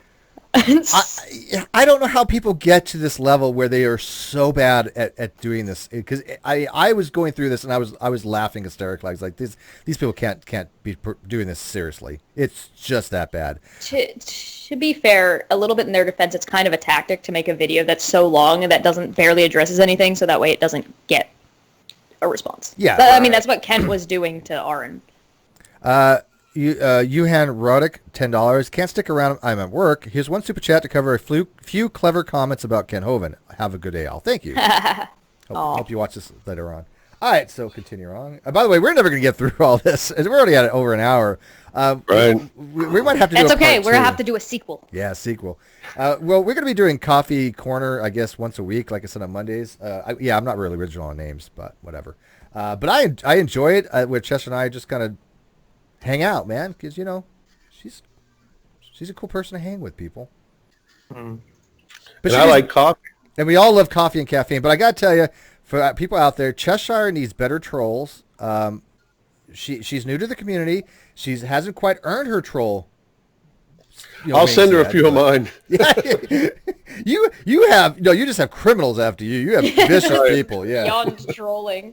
I don't know how people get to this level where they are so bad at doing this, because I was going through this and I was laughing hysterically. I was like, these people can't be doing this seriously. It's just that bad. To be fair, a little bit in their defense, it's kind of a tactic to make a video that's so long and that barely addresses anything, so that way it doesn't get a response. Yeah, I mean, that's what Kent was doing to Aaron. Yuhan Roddick, $10. Can't stick around. I'm at work. Here's one super chat to cover a few clever comments about Kent Hovind. Have a good day, all. Thank you. Hope you watch this later on. All right, so continue on. By the way, we're never going to get through all this. We're already at it over an hour. Right. We might have to do That's a okay. part We're going to two. have to do a sequel. Yeah, sequel. Well, we're going to be doing Coffee Corner, I guess, once a week, like I said, on Mondays. I'm not really original on names, but whatever. But I enjoy it with Cheshire and I just kind of hang out, man, because, you know, she's a cool person to hang with, people. But And I like coffee. And we all love coffee and caffeine. But I got to tell you, for people out there, Cheshire needs better trolls. She's new to the community. She hasn't quite earned her troll. I'll send her a few of mine. Yeah, you just have criminals after you. You have vicious people. Yeah, Beyond trolling.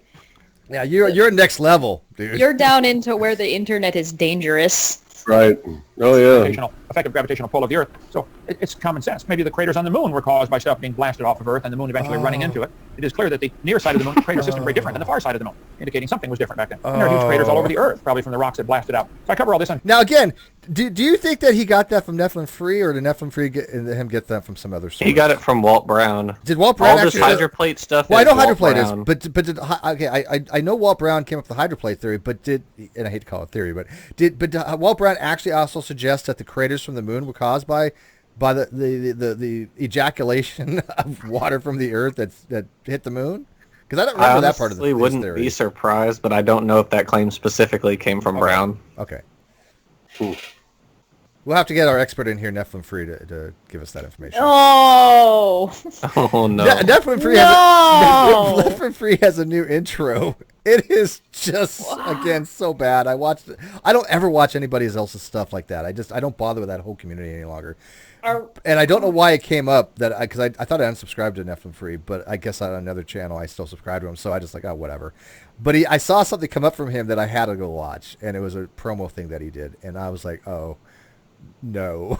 Yeah, you're next level, dude. You're down into where the internet is dangerous. Right. Oh, yeah. Effective gravitational pull of the Earth. So it's common sense. Maybe the craters on the moon were caused by stuff being blasted off of Earth and the moon eventually running into it. It is clear that the near side of the moon crater system is very different than the far side of the moon, indicating something was different back then. And there are huge craters all over the Earth, probably from the rocks that blasted out. So I cover all this on... Now, again, do you think that he got that from Nephilim Free, or did Nephilim Free get that from some other source? He got it from Walt Brown. Did Walt Brown all this actually... hydroplate stuff? Well, I know Walt hydroplate Brown. is, but did I know Walt Brown came up with the hydroplate theory, and I hate to call it theory, but did Walt Brown actually also suggest that the craters from the moon were caused by the ejaculation of water from the Earth that hit the moon? Because I don't remember that part of the I wouldn't theory. be surprised, but I don't know if that claim specifically came from Brown. Okay. We'll have to get our expert in here, Nephilim Free, to give us that information. Oh. Oh no! Nephilim Free Nephilim Free has a new intro. It is just again so bad. I don't ever watch anybody else's stuff like that. I don't bother with that whole community any longer. And I don't know why it came up because I thought I unsubscribed to Nephilim Free, but I guess on another channel I still subscribe to him, so I just whatever. But I saw something come up from him that I had to go watch, and it was a promo thing that he did, and I was like, oh, no.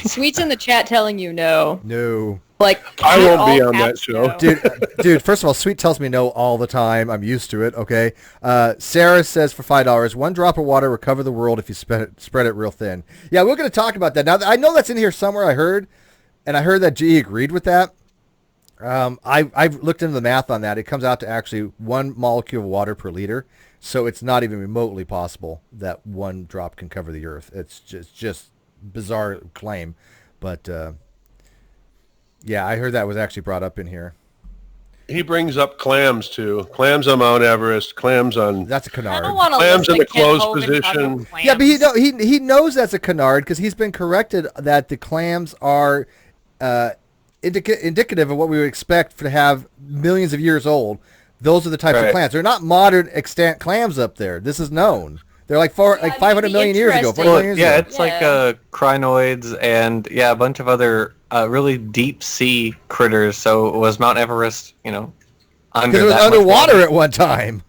Sweet's in the chat telling you no. No. Like, I won't be on that show. No. Dude, first of all, Sweet tells me no all the time. I'm used to it, okay? Sarah says for $5, 1 drop of water will cover the world if you spread it real thin. Yeah, we're going to talk about that. Now, I know that's in here somewhere, I heard that GE agreed with that. I've looked into the math on that. It comes out to actually 1 molecule of water per liter, so it's not even remotely possible that 1 drop can cover the Earth. It's just bizarre claim, but... yeah, I heard that was actually brought up in here. He brings up clams, too. Clams on Mount Everest, clams on... That's a canard. I don't want to Clams in the Kent closed Hovind talk about position. clams. Yeah, but he knows that's a canard because he's been corrected that the clams are indicative of what we would expect to have millions of years old. Those are the types of clams. They're not modern extant clams up there. This is known. They're like 500 million years ago. 4 million years ago. It's like crinoids and a bunch of other really deep sea critters. So it was Mount Everest, under Because it was underwater at one time.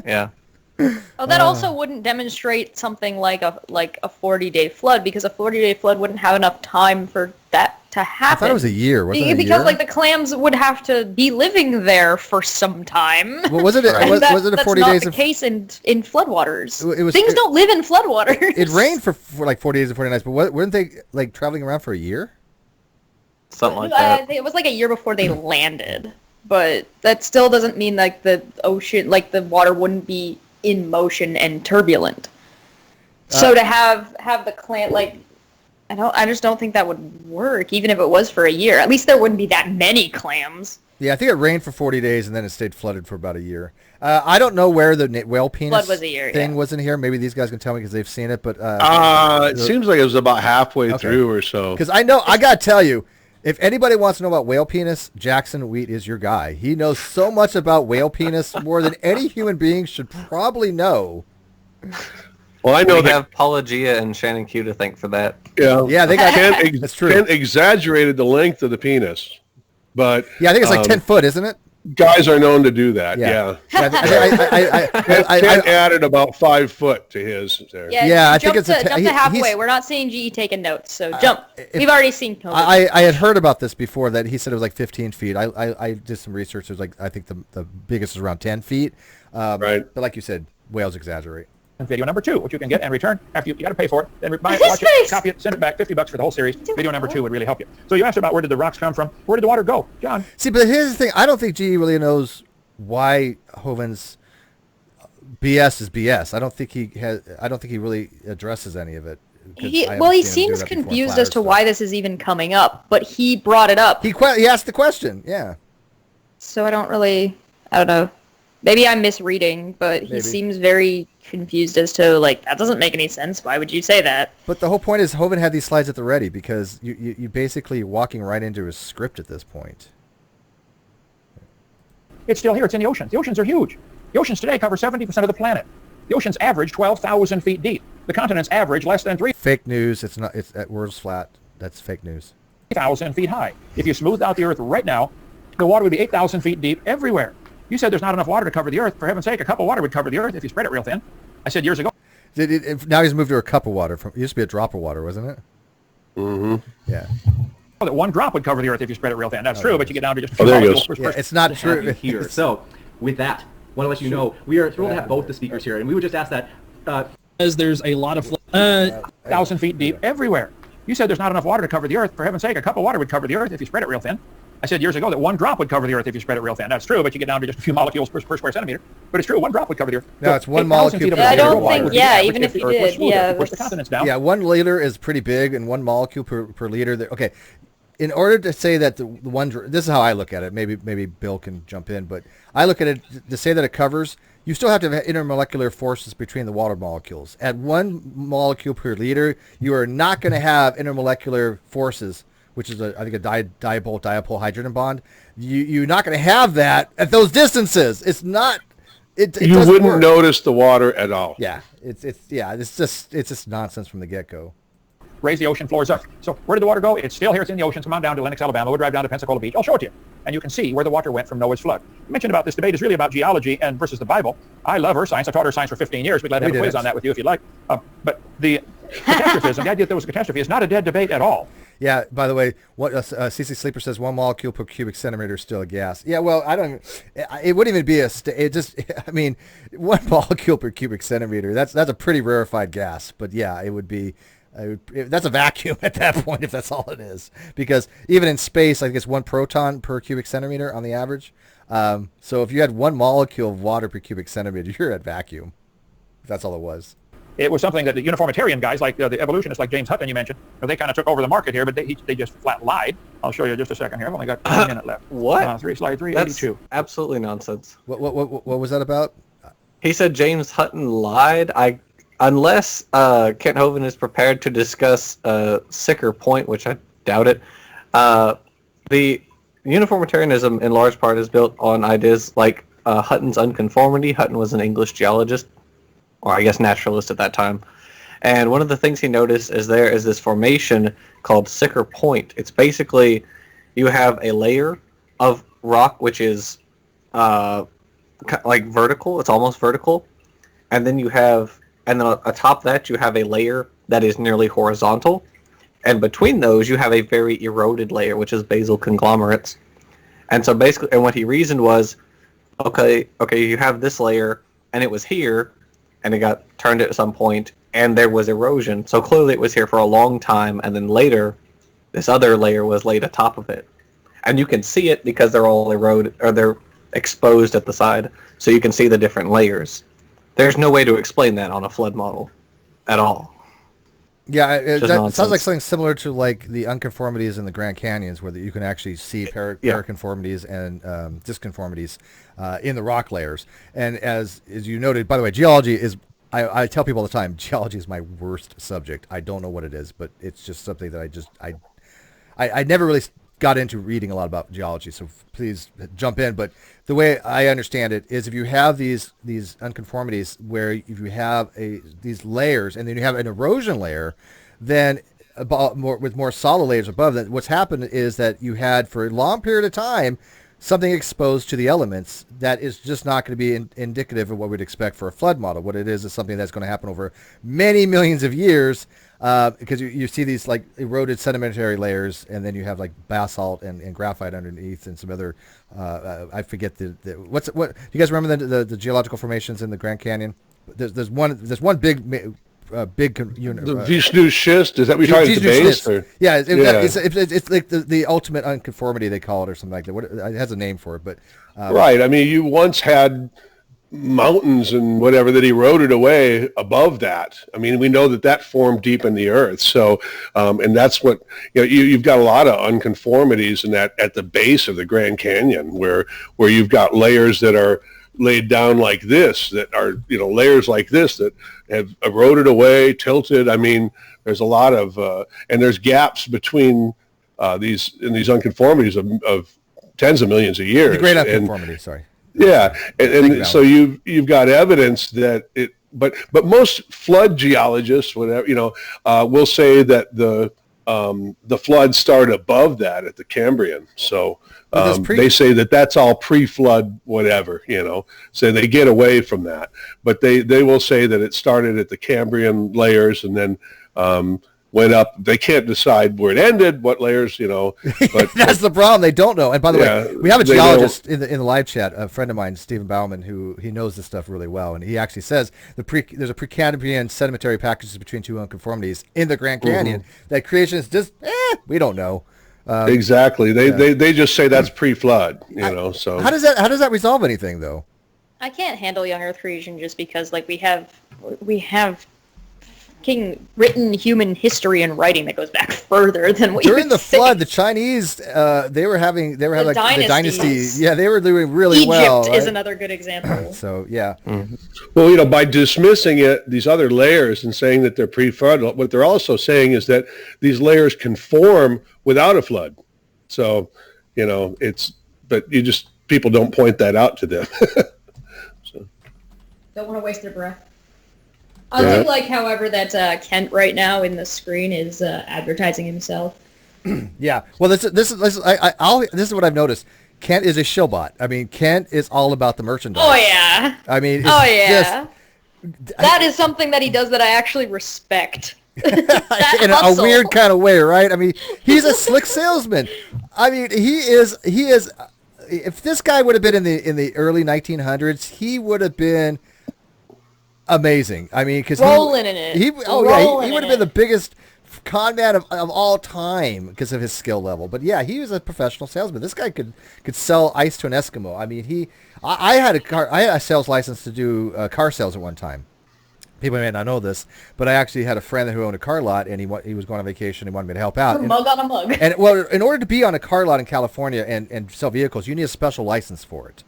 Yeah. Oh, that also wouldn't demonstrate something like a 40-day flood, because a 40-day flood wouldn't have enough time for that to happen. I thought it was a year. Wasn't it a because year? the clams would have to be living there for some time. Well, was it? And Was it a 40 that's days? not the case in floodwaters. It was, Things don't live in floodwaters. It rained for like 40 days and 40 nights, but weren't they traveling around for a year? Something like I that. think it was like a year before they landed, but that still doesn't mean the ocean, the water wouldn't be in motion and turbulent. So to have the clam, I just don't think that would work, even if it was for a year. At least there wouldn't be that many clams. Yeah, I think it rained for 40 days and then it stayed flooded for about a year. I don't know where the whale penis Flood was a year, thing was in here. Maybe these guys can tell me because they've seen it. But it seems like it was about halfway through or so. Because I got to tell you, if anybody wants to know about whale penis, Jackson Wheat is your guy. He knows so much about whale penis, more than any human being should probably know. Well, I know we have Paula Gia and Shannon Q to thank for that. Yeah, they got that's true. Kent exaggerated the length of the penis, but yeah, I think it's like 10 foot, isn't it? Guys are known to do that. Yeah. Kent added about 5 foot to his there. Yeah, I think it's jump to halfway. We're not seeing GE taking notes, so jump. We've already seen COVID. I had heard about this before, that he said it was like 15 feet. I did some research. It was like, I think the biggest is around 10 feet. Right. But like you said, whales exaggerate. And video number 2, which you can get and return after you got to pay for it. Then buy it, watch it, copy it, send it back, $50 for the whole series. Video number 2 would really help you. So you asked about where did the rocks come from? Where did the water go, John? See, but here's the thing. I don't think GE really knows why Hovind's BS is BS. I don't think he really addresses any of it. He seems confused as to why this is even coming up, but he brought it up. He asked the question, yeah. So I don't know. Maybe I'm misreading, but he seems very confused as to, like, that doesn't make any sense. Why would you say that? But the whole point is Hovind had these slides at the ready, because you basically walking right into his script at this point. It's still here. It's in the oceans. The oceans are huge. The oceans today cover 70% of the planet. The oceans average 12,000 feet deep. The continents average less than 3,000 Fake news. It's not. It's at world's flat. That's fake news. feet high. If you smoothed out the Earth right now, the water would be 8,000 feet deep everywhere. You said there's not enough water to cover the Earth. For heaven's sake, a cup of water would cover the Earth if you spread it real thin. I said years ago. Now he's moved to a cup of water. It used to be a drop of water, wasn't it? Mm-hmm. Yeah. That 1 drop would cover the Earth if you spread it real thin. That's true, but you get down to just a few there he molecules goes. per It's not true. Here. So, with that, want to let you know, we are thrilled to have both the speakers here, and we would just ask that... As there's a lot of... 1,000 feet deep everywhere. You said there's not enough water to cover the Earth. For heaven's sake, a cup of water would cover the Earth if you spread it real thin. I said years ago that 1 drop would cover the Earth if you spread it real thin. That's true, but you get down to just a few molecules per square centimeter. But it's true, 1 drop would cover the Earth. No, it's 1 molecule per I don't think, even if you did, push the continents down. Yeah, 1 liter is pretty big, and 1 molecule per liter. Okay, in order to say that the one, this is how I look at it. Maybe Bill can jump in, but I look at it to say that it covers. You still have to have intermolecular forces between the water molecules. At 1 molecule per liter, you are not going to have intermolecular forces, which is I think a dipole hydrogen bond. You're not going to have that at those distances. It's not. You wouldn't notice the water at all. Yeah, it's just nonsense from the get-go. Raise the ocean floors up. So where did the water go? It's still here. It's in the oceans. Come on down to Lenox, Alabama. We'll drive down to Pensacola Beach. I'll show it to you. And you can see where the water went from Noah's flood. You mentioned about this debate is really about geology and versus the Bible. I love earth science. I taught earth science for 15 years. We'd like to have a quiz on that with you if you'd like. But the catastrophism, the idea that there was a catastrophe, is not a dead debate at all. Yeah, by the way, what CC Sleeper says, 1 molecule per cubic centimeter is still a gas. Yeah, well, it wouldn't even be I mean, 1 molecule per cubic centimeter, that's a pretty rarefied gas. But yeah, it would be, that's a vacuum at that point if that's all it is. Because even in space, I think it's 1 proton per cubic centimeter on the average. So if you had 1 molecule of water per cubic centimeter, you're at vacuum, if that's all it was. It was something that the uniformitarian guys, like the evolutionists like James Hutton you mentioned, they kind of took over the market here, but they just flat lied. I'll show you just a second here. I've only got 1 minute left. What? Slide 382. That's absolutely nonsense. What was that about? He said James Hutton lied. Unless Kent Hovind is prepared to discuss sicker point, which I doubt it. The uniformitarianism in large part is built on ideas like Hutton's unconformity. Hutton was an English geologist, or I guess naturalist at that time. And one of the things he noticed is there is this formation called Sicker Point. It's basically you have a layer of rock which is like vertical. It's almost vertical. And then atop that you have a layer that is nearly horizontal. And between those you have a very eroded layer, which is basal conglomerates. And so basically, and what he reasoned was, okay, you have this layer, and it was here, and it got turned at some point, and there was erosion. So clearly it was here for a long time, and then later, this other layer was laid atop of it. And you can see it because they're all eroded, or they're exposed at the side, so you can see the different layers. There's no way to explain that on a flood model at all. Yeah, that sounds like something similar to like the unconformities in the Grand Canyons, where you can actually see paraconformities and disconformities in the rock layers. And as you noted, by the way, geology is, I tell people all the time, geology is my worst subject. I don't know what it is, but it's just something that I never really got into reading a lot about geology, so please jump in. But the way I understand it is if you have these unconformities where if you have these layers and then you have an erosion layer, then with more solid layers above that, what's happened is that you had for a long period of time something exposed to the elements that is just not going to be indicative of what we'd expect for a flood model. What it is something that's going to happen over many millions of years, because you see these like eroded sedimentary layers, and then you have like basalt and graphite underneath, and some other I forget what do you guys remember the geological formations in the Grand Canyon? There's one big unit. The Vishnu schist, is that what you're talking about, the base? Or? Yeah, it's like the ultimate unconformity, they call it, or something like that. It has a name for it, but right. I mean, you once had mountains and whatever that eroded away above that. I mean, we know that formed deep in the earth. So, and that's what you've got a lot of unconformities in that at the base of the Grand Canyon, where you've got layers that are laid down like this, that are layers like this that have eroded away, tilted. I mean, there's a lot of and there's gaps between these unconformities of tens of millions of years. The great unconformity. Sorry. Yeah, and so you've got evidence that it. But most flood geologists, whatever will say that the floods start above that at the Cambrian. So. They say that's all pre-flood, whatever, so they get away from that. But they will say that it started at the Cambrian layers and then went up. They can't decide where it ended, what layers, But that's the problem. They don't know. And by the way, we have a geologist in the live chat, a friend of mine, Stephen Bauman, who he knows this stuff really well. And he actually says there's a Precambrian sedimentary packages between two unconformities in the Grand Canyon that creation is just, we don't know. Exactly. They just say that's pre-flood, so. How does that resolve anything, though? I can't handle young Earth creation just because, like, we have written human history and writing that goes back further than what during the flood. The Chinese, they were having like the dynasty. Yeah, they were doing really well. Egypt is another good example. So yeah. Mm-hmm. Well, by dismissing these other layers and saying that they're pre-flood, what they're also saying is that these layers can form without a flood. So, people don't point that out to them. So. Don't want to waste their breath. I do like, however, that Kent right now in the screen is advertising himself. Yeah. Well, this is what I've noticed. Kent is a shillbot. I mean, Kent is all about the merchandise. Oh yeah. I mean, that is something that he does that I actually respect. In a weird kind of way, right? I mean, he's a slick salesman. I mean, he is. If this guy would have been in the early 1900s, he would have been amazing. I mean, because rolling in it. He would have been the biggest con man of all time because of his skill level. But yeah, he was a professional salesman. This guy could sell ice to an Eskimo. I mean, I had a sales license to do car sales at one time. People may not know this, but I actually had a friend who owned a car lot, and he was going on vacation. He wanted me to help out. Mug on a mug. And well, in order to be on a car lot in California and sell vehicles, you need a special license for it,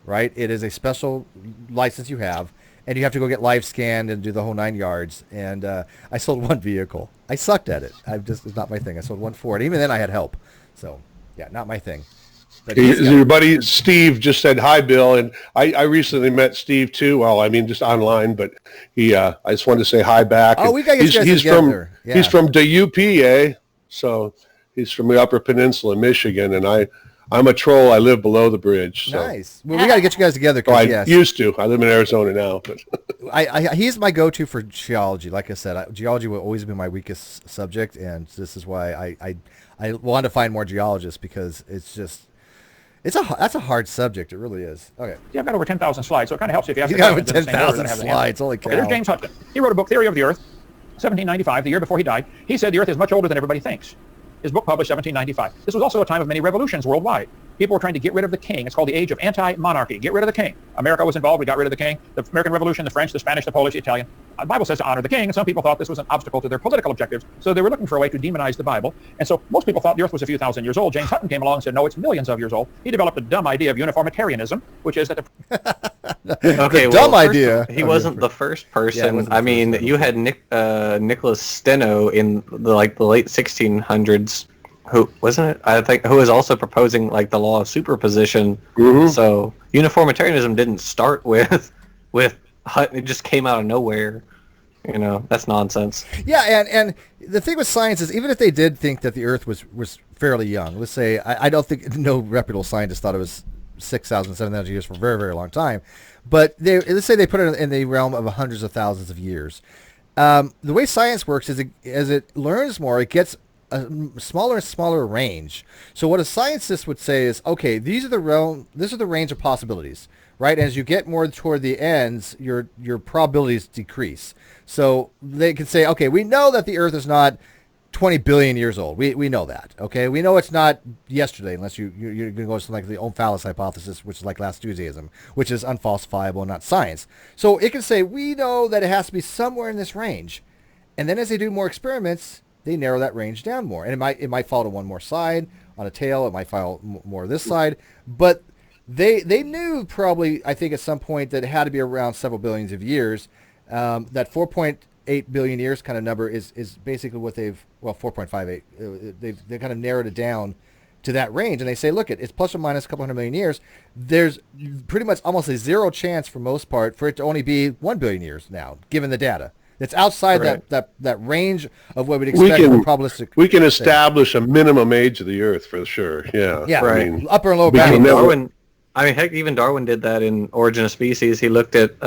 right? It is a special license you have, and you have to go get live scanned and do the whole 9 yards. And I sold one vehicle. I sucked at it. It's not my thing. I sold one Ford. Even then, I had help. So yeah, not my thing. Your buddy Steve just said hi, Bill, and I recently met Steve too. Well, I mean, just online, but I just wanted to say hi back. Oh, we got to get you guys together. He's from the UP, so he's from the Upper Peninsula, Michigan, and I'm a troll. I live below the bridge. So. Nice. Well, we got to get you guys together. Used to. I live in Arizona now, but he's my go-to for geology. Like I said, geology will always be my weakest subject, and this is why I want to find more geologists, because it's just. That's a hard subject. It really is. Okay. Yeah, I've got over 10,000 slides, so it kind of helps if you ask. You got over 10,000 slides. Holy cow. Okay, there's James Hutton. He wrote a book, Theory of the Earth, 1795, the year before he died. He said the Earth is much older than everybody thinks. His book published 1795. This was also a time of many revolutions worldwide. People were trying to get rid of the king. It's called the age of anti-monarchy. Get rid of the king. America was involved. We got rid of the king. The American Revolution, the French, the Spanish, the Polish, the Italian. The Bible says to honor the king, and some people thought this was an obstacle to their political objectives, so they were looking for a way to demonize the Bible. And so most people thought the Earth was a few thousand years old. James Hutton came along and said, no, it's millions of years old. He developed a dumb idea of uniformitarianism, which is that idea. He wasn't the first person. Yeah, I mean, you had Nicholas Steno in the late 1600s. Who wasn't it? I think who was also proposing like the law of superposition. Mm-hmm. So uniformitarianism didn't start with Hutton. It just came out of nowhere. That's nonsense. Yeah, and the thing with science is, even if they did think that the Earth was fairly young, let's say, I don't think no reputable scientist thought it was 6,000, 7,000 years for a very, very long time, but let's say they put it in the realm of hundreds of thousands of years. The way science works is as it learns more, it gets a smaller and smaller range. So what a scientist would say is, okay, this is the range of possibilities, right? As you get more toward the ends, your probabilities decrease. So they can say, okay, we know that the Earth is not 20 billion years old. We know that, okay? We know it's not yesterday, unless you're going to go to something like the Omphalos hypothesis, which is like last Tuesdayism, which is unfalsifiable, not science. So it can say, we know that it has to be somewhere in this range. And then as they do more experiments, they narrow that range down more. And it might fall to one more side on a tail. It might fall more this side. But they knew probably, I think, at some point that it had to be around several billions of years. That 4.8 billion years kind of number is basically what 4.58. They kind of narrowed it down to that range. And they say, look, it's plus or minus a couple hundred million years. There's pretty much almost a zero chance for most part for it to only be 1 billion years now, given the data. It's outside that range of what we'd expect from probabilistic. We can establish a minimum age of the Earth for sure. Yeah. Yeah. Right. I mean, upper and lower bounds. Heck, even Darwin did that in Origin of Species. He looked at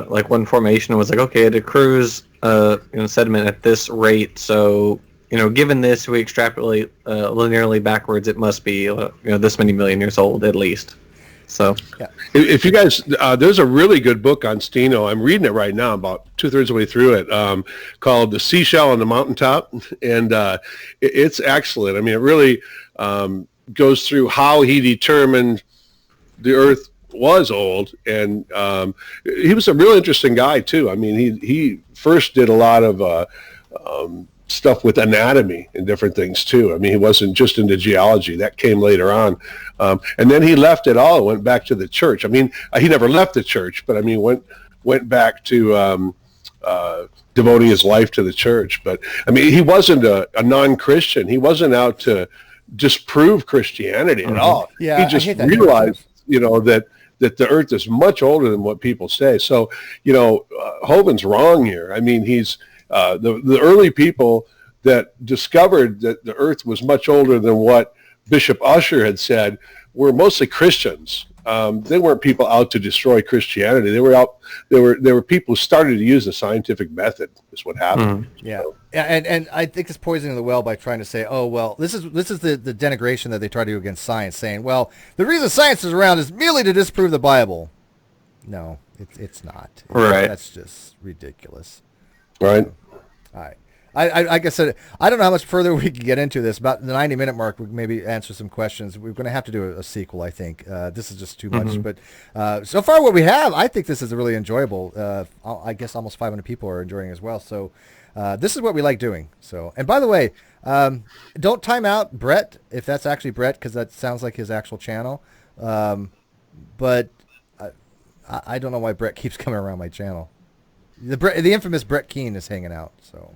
like one formation and was like, okay, it accrues sediment at this rate. So given this, we extrapolate linearly backwards. It must be this many million years old at least. So, yeah. If you guys, there's a really good book on Steno. I'm reading it right now, about 2/3 of the way through it, called The Seashell on the Mountaintop. And it's excellent. I mean, it really goes through how he determined the Earth was old. And he was a real interesting guy, too. I mean, he first did a lot of stuff with anatomy and different things too. I mean, he wasn't just into geology. That came later on. And then he left it all and went back to the church. I mean, he never left the church, but I mean, went back to devoting his life to the church. But I mean, he wasn't a non-Christian. He wasn't out to disprove Christianity at all. Yeah, he just realized, that the Earth is much older than what people say. So, Hovind's wrong here. I mean, he's the early people that discovered that the Earth was much older than what Bishop Ussher had said were mostly Christians. They weren't people out to destroy Christianity. They were people who started to use the scientific method. Is what happened. Mm-hmm. Yeah, and I think it's poisoning the well by trying to say, oh well, this is the denigration that they try to do against science, saying, well, the reason science is around is merely to disprove the Bible. No, it's not. Right. That's just ridiculous. Right. All right. Like I said, I don't know how much further we can get into this. About the 90-minute mark, we can maybe answer some questions. We're going to have to do a sequel, I think. This is just too much. But so far what we have, I think this is really enjoyable. I guess almost 500 people are enjoying it as well. So this is what we like doing. So, and by the way, don't time out Brett, if that's actually Brett, because that sounds like his actual channel. But I don't know why Brett keeps coming around my channel. The infamous Brett Keane is hanging out. So,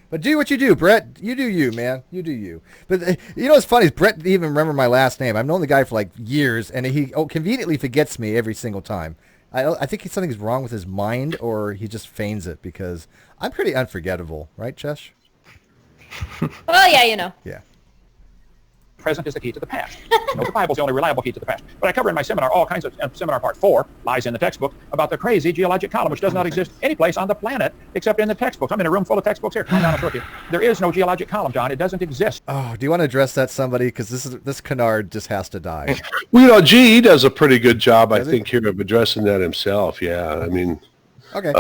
but do what you do, Brett. You do you, man. You do you. But what's funny is Brett didn't even remember my last name. I've known the guy for like years, and he conveniently forgets me every single time. I think something's wrong with his mind, or he just feigns it, because I'm pretty unforgettable, right, Chesh? Well, yeah, Yeah. Present is the key to the past. The Bible's the only reliable key to the past. But I cover in my seminar all kinds of, seminar part 4, lies in the textbook, about the crazy geologic column, which does not exist any place on the planet except in the textbooks. I'm in a room full of textbooks here. Come down and show you. There is no geologic column, John. It doesn't exist. Oh, do you want to address that, somebody? Because this canard just has to die. Well, GE does a pretty good job, I think, here of addressing that himself. Yeah, I mean. Okay.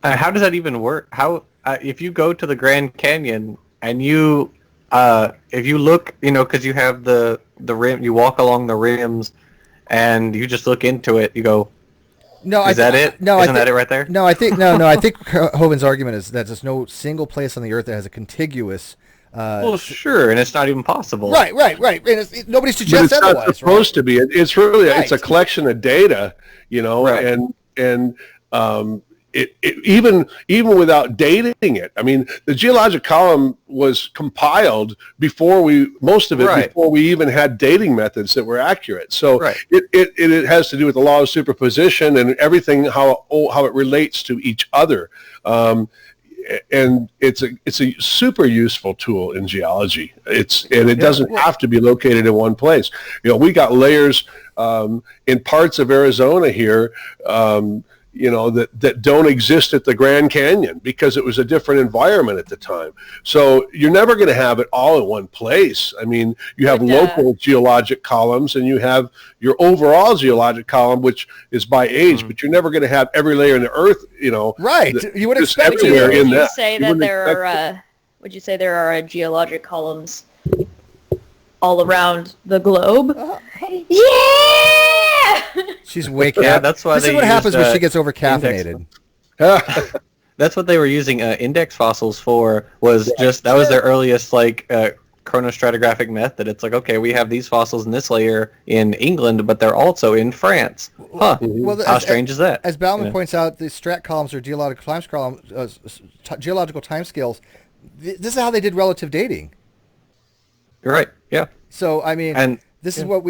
How does that even work? How if you go to the Grand Canyon and you if you look, because you have the rim, you walk along the rims, and you just look into it, you go, no, is that it? No, isn't that it right there? No, I think I think Hovind's argument is that there's no single place on the Earth that has a contiguous. Well, sure, and it's not even possible. Right. And nobody suggests but it's otherwise. Not supposed to be. It's really right. It's a collection of data, Right. and even without dating it. I mean, the geologic column was compiled before before we even had dating methods that were accurate. So it has to do with the law of superposition and everything, how it relates to each other. And it's a super useful tool in geology. It doesn't have to be located in one place. We got layers in parts of Arizona here, that don't exist at the Grand Canyon because it was a different environment at the time. So you're never going to have it all in one place. I mean, you have local geologic columns and you have your overall geologic column, which is by age, but you're never going to have every layer in the earth, Right. You would expect everywhere in that. Would you say there are geologic columns all around the globe? Yeah! She's waking up. That's why this is what happens when she gets over-caffeinated. That's what they were using index fossils for, that was their earliest, chronostratigraphic method. It's like, okay, we have these fossils in this layer in England, but they're also in France. Huh. Well, how strange is that? As Bauman points out, the strat columns or geological timescales, this is how they did relative dating. Right, yeah. So, I mean, this is what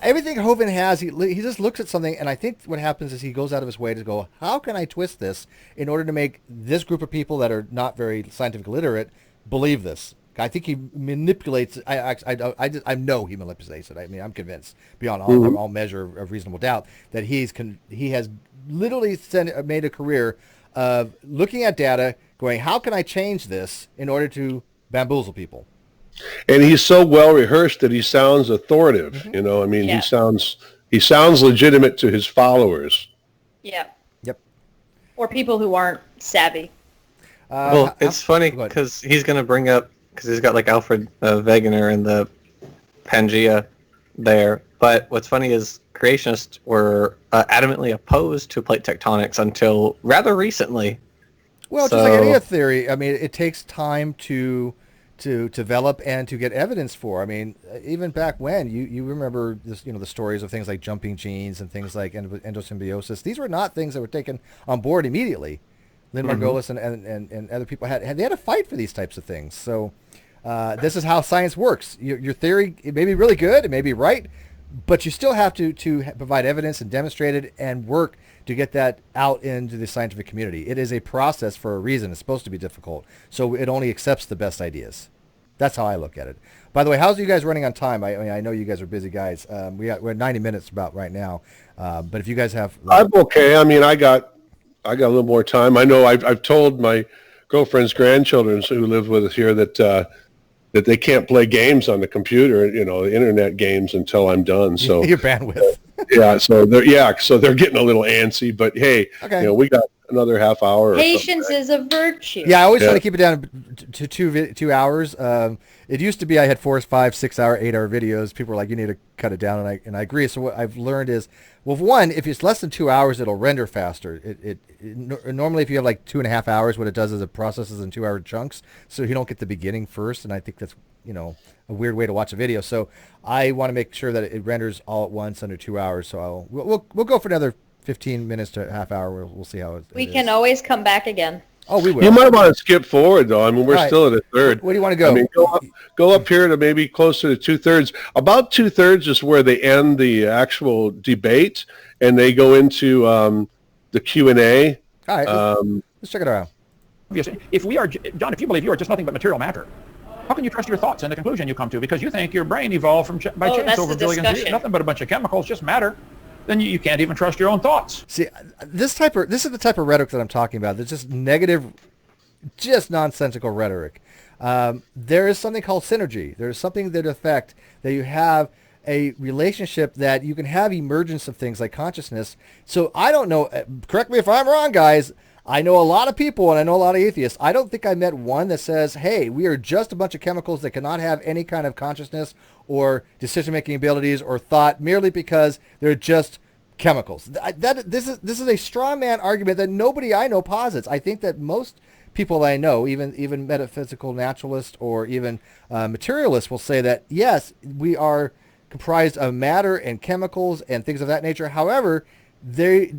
everything Hovind has, he just looks at something, and I think what happens is he goes out of his way to go, how can I twist this in order to make this group of people that are not very scientifically literate believe this? I think he manipulates. I know he manipulates it. I mean, I'm convinced beyond all measure of reasonable doubt that he has literally made a career of looking at data, going, how can I change this in order to bamboozle people? And he's so well rehearsed that he sounds authoritative. I mean, he sounds legitimate to his followers. Yeah. Yep. Or people who aren't savvy. It's funny because he's going to bring up, because he's got Alfred Wegener and the Pangea there. But what's funny is creationists were adamantly opposed to plate tectonics until rather recently. Well, just like any theory, I mean, it takes time to develop and to get evidence for. I mean, even back when you remember this, the stories of things like jumping genes and things like endosymbiosis. These were not things that were taken on board immediately. Lynn Margolis and other people had to fight for these types of things. So this is how science works. Your theory, it may be really good, it may be right, but you still have to provide evidence and demonstrate it and work to get that out into the scientific community. It is a process for a reason. It's supposed to be difficult. So it only accepts the best ideas. That's how I look at it. By the way, how's you guys running on time? I mean, I know you guys are busy guys. We're at 90 minutes about right now. But if you guys have... I'm okay. I mean, I got a little more time. I know I've told my girlfriend's grandchildren who live with us here that they can't play games on the computer, internet games until I'm done. So your bandwidth. So they're getting a little antsy, but hey, we got another half hour. Patience is a virtue. Yeah, I always try to keep it down to 2 hours. It used to be I had 4, 5, 6 hour, 8 hour videos. People were like, you need to cut it down, and I agree. So what I've learned is, well, one, if it's less than 2 hours, it'll render faster. Normally, if you have 2.5 hours, what it does is it processes in 2 hour chunks, so you don't get the beginning first. And I think that's a weird way to watch a video. So I want to make sure that it renders all at once under 2 hours. So we'll go for another 15 minutes to a half hour. We'll see how it We can always come back again. Oh, we will. You might want to skip forward, though. I mean, we're still at a third. Where do you want to go? I mean, go up here to maybe closer to 2/3. About 2/3 is where they end the actual debate, and they go into the Q&A. All right, let's check it out. If we are, John, if you believe you are just nothing but material matter, how can you trust your thoughts and the conclusion you come to? Because you think your brain evolved by chance over billions of years, nothing but a bunch of chemicals, just matter. Then you can't even trust your own thoughts. See, this is the type of rhetoric that I'm talking about. It's just negative, just nonsensical rhetoric. There is something called synergy. There is something that affect that you have a relationship that you can have emergence of things like consciousness. So I don't know, correct me if I'm wrong, guys. I know a lot of people and I know a lot of atheists. I don't think I met one that says, hey, we are just a bunch of chemicals that cannot have any kind of consciousness or decision-making abilities or thought merely because they're just chemicals. This is a straw man argument that nobody I know posits. I think that most people I know, even metaphysical naturalists or even materialists, will say that, yes, we are comprised of matter and chemicals and things of that nature. However, they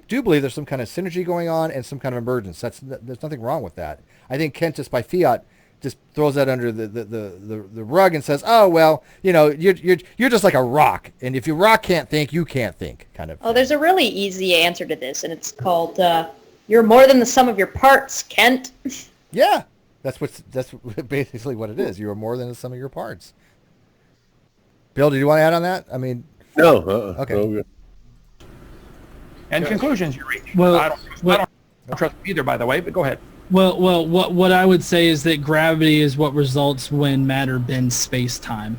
do believe there's some kind of synergy going on and some kind of emergence. There's nothing wrong with that. I think Kent just by fiat just throws that under the rug and says, oh well, you're just like a rock, and if your rock can't think, you can't think, kind of. Oh, there's a really easy answer to this, and it's called you're more than the sum of your parts, Kent. Yeah, that's basically what it is. You are more than the sum of your parts. Bill, did you want to add on that? I mean, No. Okay. No. And conclusions you reach. Well, I don't trust either, by the way, but go ahead. Well, what I would say is that gravity is what results when matter bends space-time.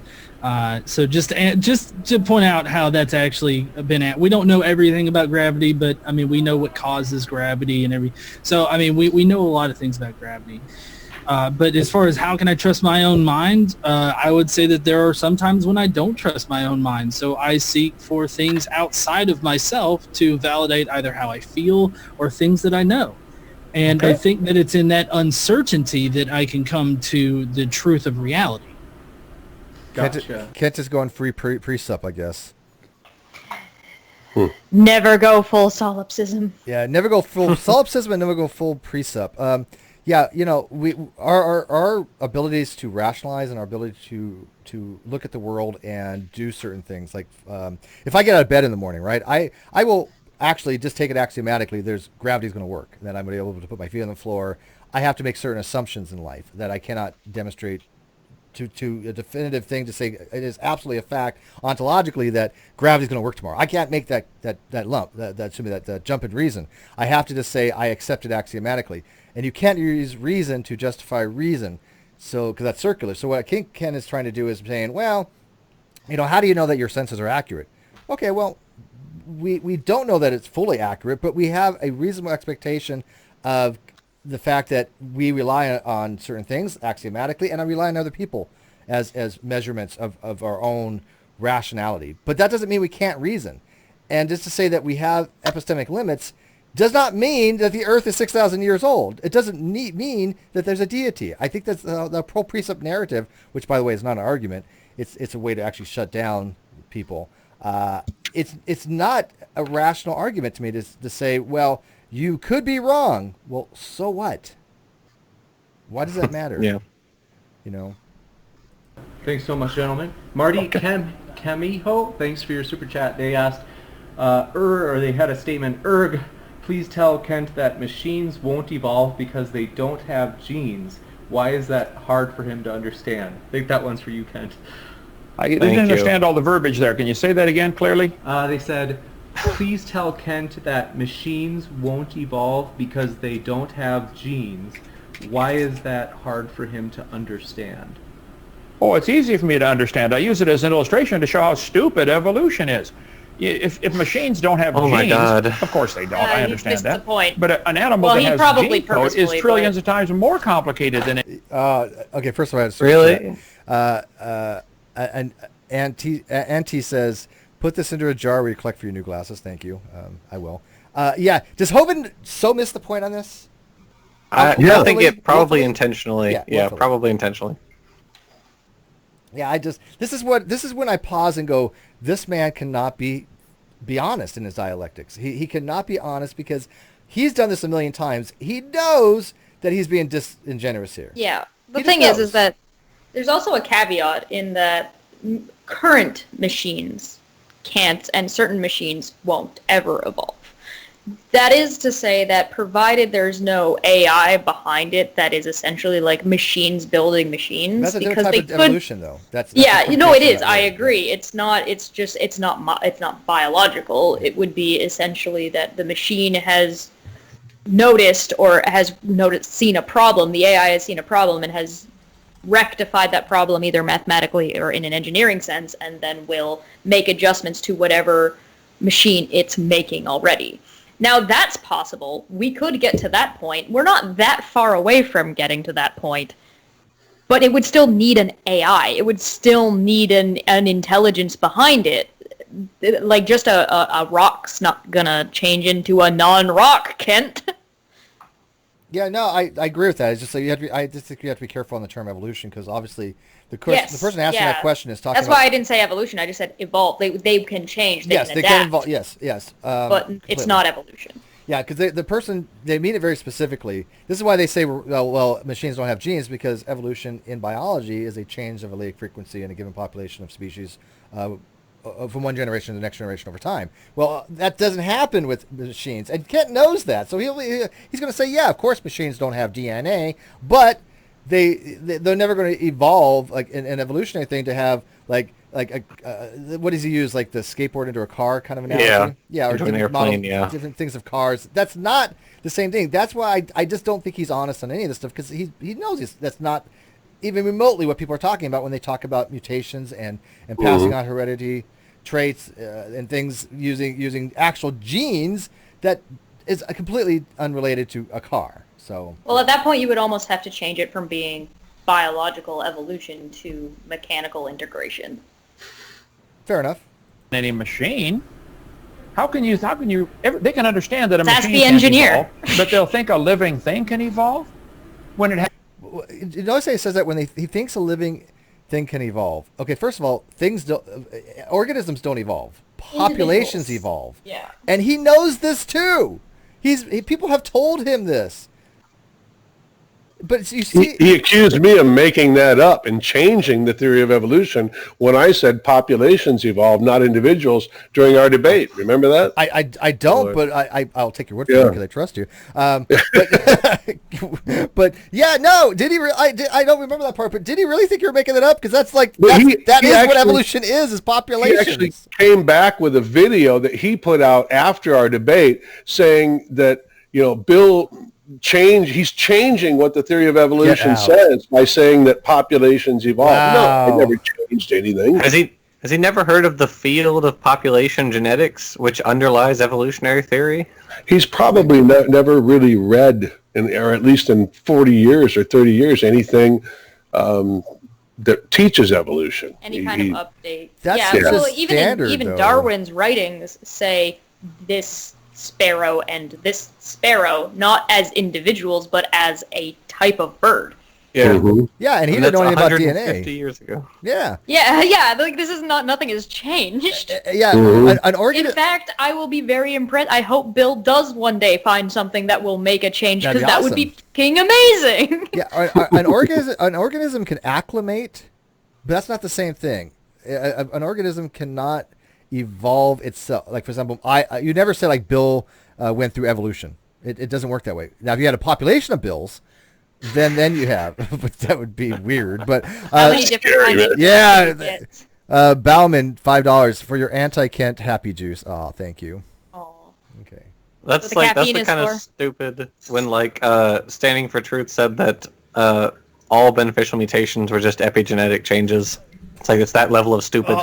So just to point out how that's actually been at. We don't know everything about gravity, but I mean we know what causes gravity and every. So I mean we know a lot of things about gravity. But as far as how can I trust my own mind, I would say that there are some times when I don't trust my own mind. So I seek for things outside of myself to validate either how I feel or things that I know. And I think that it's in that uncertainty that I can come to the truth of reality. Gotcha. Kent is going free pre-sup, I guess. Never go full solipsism. Yeah, never go full solipsism and never go full pre-sup. Yeah, we our abilities to rationalize and our ability to look at the world and do certain things. Like if I get out of bed in the morning, right, I will actually just take it axiomatically. There's gravity's going to work. That I'm going to be able to put my feet on the floor. I have to make certain assumptions in life that I cannot demonstrate to a definitive thing to say it is absolutely a fact ontologically that gravity is going to work tomorrow. I can't make that jump in reason. I have to just say I accept it axiomatically, and you can't use reason to justify reason. So because that's circular. So what I think Ken is trying to do is saying, well, how do you know that your senses are accurate? Okay, well, we don't know that it's fully accurate, but we have a reasonable expectation of the fact that we rely on certain things axiomatically, and I rely on other people as measurements of our own rationality. But that doesn't mean we can't reason. And just to say that we have epistemic limits does not mean that the Earth is 6,000 years old. It doesn't mean that there's a deity. I think that's the pro-precept narrative, which, by the way, is not an argument. It's a way to actually shut down people. It's not a rational argument to me to say, well, you could be wrong. Well, so what? Why does that matter? Yeah. Thanks so much, gentlemen. Marty Camijo, thanks for your super chat. They asked, or they had a statement, Erg, please tell Kent that machines won't evolve because they don't have genes. Why is that hard for him to understand? I think that one's for you, Kent. I didn't understand all the verbiage there. Can you say that again clearly? They said, please tell Kent that machines won't evolve because they don't have genes. Why is that hard for him to understand? Oh, it's easy for me to understand. I use it as an illustration to show how stupid evolution is. If machines don't have genes, my God. Of course they don't. I understand that. The point. But an animal that has gene code is trillions of times more complicated than it. Okay, first of all, Really? And Auntie says, put this into a jar where you collect for your new glasses. Thank you. I will. Yeah. Does Hovind so miss the point on this? I think it probably intentionally. Yeah, probably intentionally. Yeah, this is when I pause and go, this man cannot be honest in his dialectics. He cannot be honest because he's done this a million times. He knows that he's being disingenuous here. Yeah. The thing is that there's also a caveat in that current machines can't and certain machines won't ever evolve. That is to say that provided there's no AI behind it, that is essentially like machines building machines. That's a different type of evolution, though. That's it is. I agree. It's not biological. It would be essentially that the machine has noticed or seen a problem. The AI has seen a problem and has rectified that problem either mathematically or in an engineering sense, and then will make adjustments to whatever machine it's making already. Now that's possible. We could get to that point. We're not that far away from getting to that point, but it would still need an AI. It would still need an intelligence behind it. Like just a rock's not gonna change into a non-rock, Kent. Yeah, no, I agree with that. It's just like I just think you have to be careful on the term evolution because obviously the person asking that question is talking That's about. why I didn't say evolution. I just said evolve. They can change. They Yes, can they adapt, can evolve. Yes, but completely. it's not evolution. Yeah, because the person, they mean it very specifically. This is why they say, well, machines don't have genes, because evolution in biology is a change of allelic frequency in a given population of species from one generation to the next generation over time. Well, that doesn't happen with machines, and Kent knows that. So he's going to say, yeah, of course machines don't have DNA, but they're never going to evolve like an evolutionary thing to have like what does he use, like the skateboard into a car kind of analogy? Yeah, or into an airplane. different things of cars. That's not the same thing. That's why I just don't think he's honest on any of this stuff, because he knows that's not even remotely what people are talking about when they talk about mutations and passing on heredity traits and things using actual genes that is completely unrelated to a car. So Well, at that point, you would almost have to change it from being biological evolution to mechanical integration. fair enough. Any machine. How can you? They can understand that a Ask machine the can't engineer. evolve, but they'll think a living thing can evolve when it. You notice he says that when he thinks a living thing can evolve. Okay, first of all, organisms don't evolve. Populations evolve. Yeah. And he knows this too. People have told him this. But you see, He accused me of making that up and changing the theory of evolution when I said populations evolve, not individuals, during our debate. Remember that? I don't, but I'll take your word for it because I trust you. But yeah, no. Did he? I don't remember that part. But did he really think you were making it up? Because that's like that is what evolution is populations. He actually came back with a video that he put out after our debate saying that Bill. He's changing what the theory of evolution says by saying that populations evolve. Wow. No, I never changed anything. Has he never heard of the field of population genetics, which underlies evolutionary theory? He's probably never really read, or at least in 40 years or 30 years, anything that teaches evolution. Any kind of update. That's So standard, even though. Darwin's writings say this sparrow and this sparrow, not as individuals, but as a type of bird. Yeah. Mm-hmm. Yeah, and he didn't know anything about 150 DNA. years ago. Yeah. Yeah. Like this is nothing has changed. Yeah. Mhm. An In organism. fact, I will be very impressed. I hope Bill does one day find something that will make a change, That'd because be that would be fucking amazing. Yeah, an organism can acclimate, but that's not the same thing. An organism cannot evolve itself. Like, for example, you never say like Bill went through evolution. It doesn't work that way. Now, if you had a population of Bills, then you have, but that would be weird. But How many different kinds of yeah, you get? Bauman, $5 for your anti-Kent happy juice. Oh, thank you. Aw. Okay. That's the the caffeine is kind for? of stupid when Standing for Truth said that all beneficial mutations were just epigenetic changes. It's like it's that level of stupid.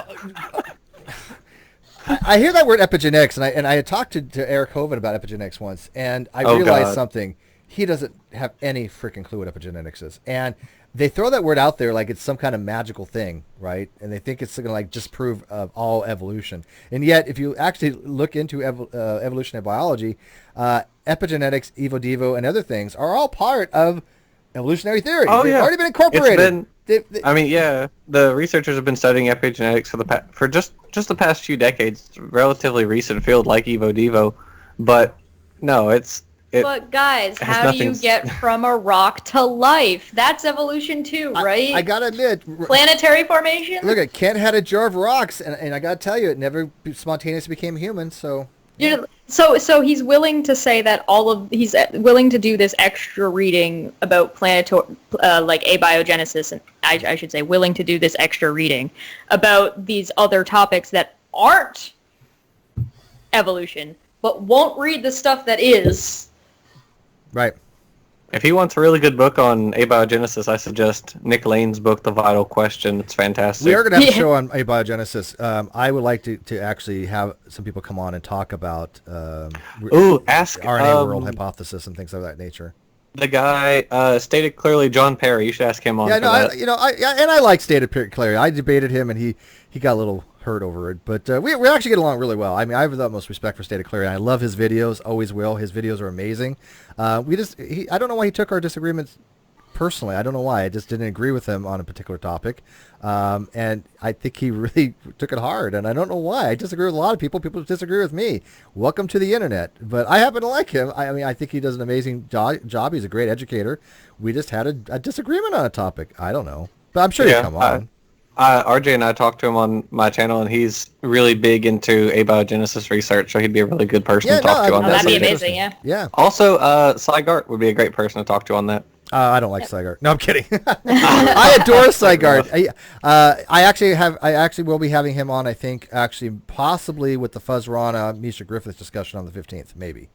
I hear that word epigenetics, and I had talked to Eric Hovind about epigenetics once, and I realized God. something. He doesn't have any freaking clue what epigenetics is, and they throw that word out there like it's some kind of magical thing, right? And they think it's going to like disprove all evolution. And yet, if you actually look into evolutionary biology, epigenetics, evo devo, and other things are all part of evolutionary theory. Oh, They've yeah. already been incorporated. The researchers have been studying epigenetics for just the past few decades. It's a relatively recent field like evo devo, but no, But guys, has how do you nothing- get from a rock to life? That's evolution too, right? I gotta admit, Planetary formation? look at Kent had a jar of rocks, and I gotta tell you, it never spontaneously became human. So So he's willing to say that he's willing to do this extra reading about like abiogenesis, and I should say willing to do this extra reading about these other topics that aren't evolution, but won't read the stuff that is. right. if he wants a really good book on abiogenesis, I suggest Nick Lane's book, The Vital Question. It's fantastic. We are going to have a show on abiogenesis. I would like to actually have some people come on and talk about Ask RNA world hypothesis and things of that nature. the guy stated clearly, John Perry. You should ask him on. Yeah, for no, that. I like stated clearly. I debated him, and he got a little hurt over it. But we actually get along really well. I mean, I have the utmost respect for State of Clarity. I love his videos, always will. His videos are amazing. I don't know why he took our disagreements personally. I don't know why. I just didn't agree with him on a particular topic. And I think he really took it hard. And I don't know why. I disagree with a lot of people. People disagree with me. Welcome to the internet. But I happen to like him. I mean, I think he does an amazing job. He's a great educator. We just had a disagreement on a topic. I don't know. But I'm sure he'll come on. RJ and I talked to him on my channel, and he's really big into abiogenesis research, so he'd be a really good person to talk to on that. That'd be amazing, yeah. Yeah. Also, Cygart would be a great person to talk to on that. I don't like Cygart. No, I'm kidding. I adore Cygart. I actually will be having him on. I think actually possibly with the Fuzzrana Misha Griffith discussion on the 15th, maybe.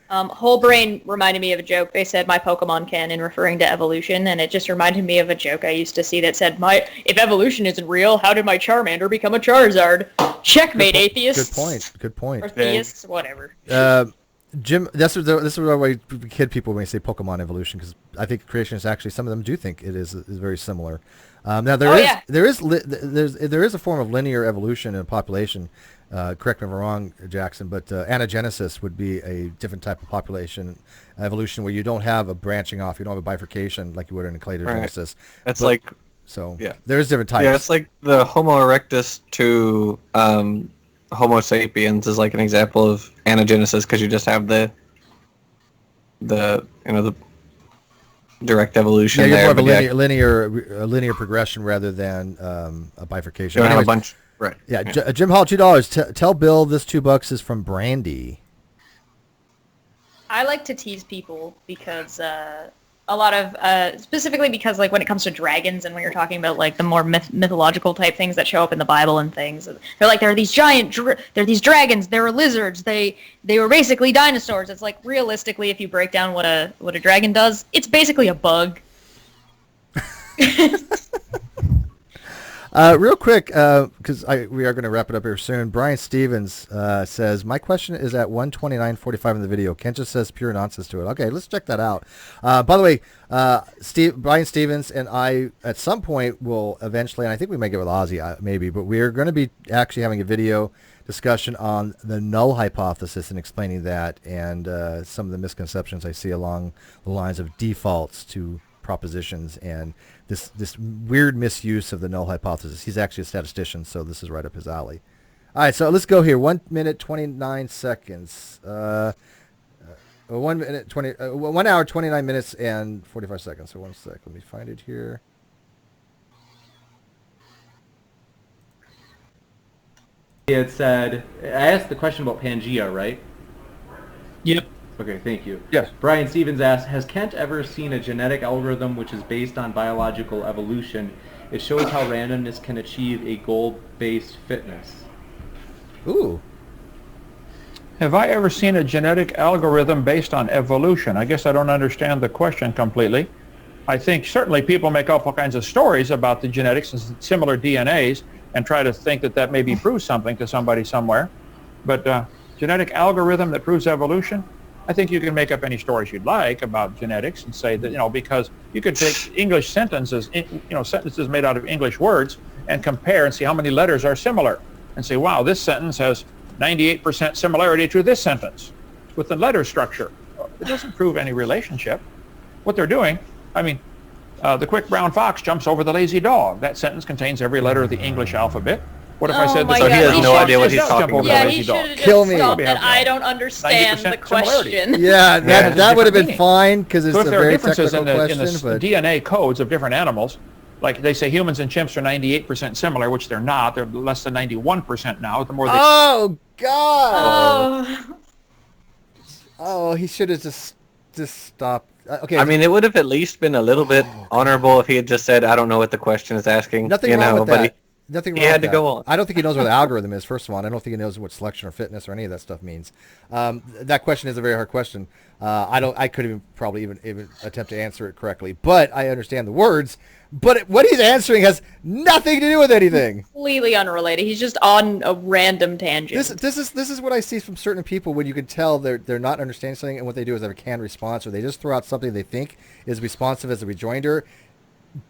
Whole Brain reminded me of a joke. They said my Pokemon canon referring to evolution, and it just reminded me of a joke I used to see that said, if evolution isn't real, how did my Charmander become a Charizard? Checkmate, atheists. Good point. Or theists, whatever. Jim, this is what I kid people when they say Pokemon evolution, because I think creationists actually, some of them do think it is very similar. Now there is a form of linear evolution in a population. Correct me if I'm wrong, Jackson, but anagenesis would be a different type of population evolution where you don't have a branching off, you don't have a bifurcation like you would in a cladogenesis. That's there's different types. Yeah, it's like the Homo erectus to Homo sapiens is like an example of anagenesis, because you just have the direct evolution. Yeah, you're there, more of a linear progression rather than a bifurcation. You don't have a bunch. Right. Yeah, Jim Hall, $2. Tell Bill this $2 is from Brandy. I like to tease people because a lot of specifically because like when it comes to dragons and when you're talking about like the more mythological type things that show up in the Bible and things, they're like there are these giant they're these dragons, there are lizards, they were basically dinosaurs. It's like realistically, if you break down what a dragon does, it's basically a bug. Real quick, because we are going to wrap it up here soon. Brian Stevens says, my question is at 129:45 in the video. Kent just says pure nonsense to it. Okay, let's check that out. By the way, Brian Stevens and I, at some point, will eventually, and I think we may get with Ozzy, maybe, but we are going to be actually having a video discussion on the null hypothesis and explaining that and some of the misconceptions I see along the lines of defaults to propositions and this weird misuse of the null hypothesis. He's actually a statistician, so this is right up his alley. All right, so let's go here. 1 minute 29 seconds. 1 hour 29 minutes and 45 seconds. So 1 sec. Let me find it here. It said, I asked the question about Pangea, right? Yep. Okay, thank you. Yes. Brian Stevens asked, has Kent ever seen a genetic algorithm which is based on biological evolution? It shows how randomness can achieve a goal-based fitness. Ooh. Have I ever seen a genetic algorithm based on evolution? I guess I don't understand the question completely. I think certainly people make up all kinds of stories about the genetics and similar DNAs and try to think that maybe proves something to somebody somewhere. But genetic algorithm that proves evolution? I think you can make up any stories you'd like about genetics and say that, because you could take English sentences, sentences made out of English words and compare and see how many letters are similar and say, wow, this sentence has 98% similarity to this sentence with the letter structure. It doesn't prove any relationship. What they're doing, the quick brown fox jumps over the lazy dog. That sentence contains every letter of the English alphabet. What if I said that? So he has no idea what he's talking about. Yeah, he should have just stopped that. I don't understand the question. Yeah, that would have been fine because it's so a if very technical question. In the DNA codes of different animals, like they say humans and chimps are 98% similar, which they're not. They're less than 91% now. The more they... Oh, God! Oh, he should have just stopped. Okay. I mean, it would have at least been a little bit honorable if he had just said, I don't know what the question is asking. Nothing wrong with that. Nothing wrong with that. He had to go on. I don't think he knows what the algorithm is, first of all. I don't think he knows what selection or fitness or any of that stuff means. That question is a very hard question. I couldn't even attempt to answer it correctly. But I understand the words. But what he's answering has nothing to do with anything. Completely unrelated. He's just on a random tangent. This is what I see from certain people when you can tell they're not understanding something, and what they do is have a canned response, or they just throw out something they think is responsive as a rejoinder,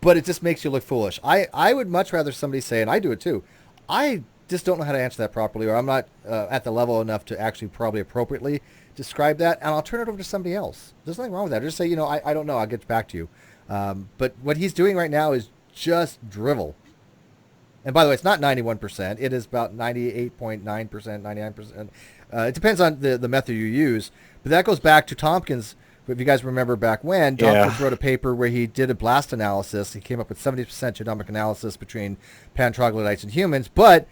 but it just makes you look foolish. I would much rather somebody say, and I do it too, I just don't know how to answer that properly, or I'm not at the level enough to actually probably appropriately describe that, and I'll turn it over to somebody else. There's nothing wrong with that. Just say, I don't know. I'll get back to you. But what he's doing right now is just drivel. And by the way, it's not 91%. It is about 98.9%, 99%. It depends on the method you use. But that goes back to Tompkins. If you guys remember back when, Tompkins wrote a paper where he did a blast analysis. He came up with 70% genomic analysis between pan-troglodytes and humans. But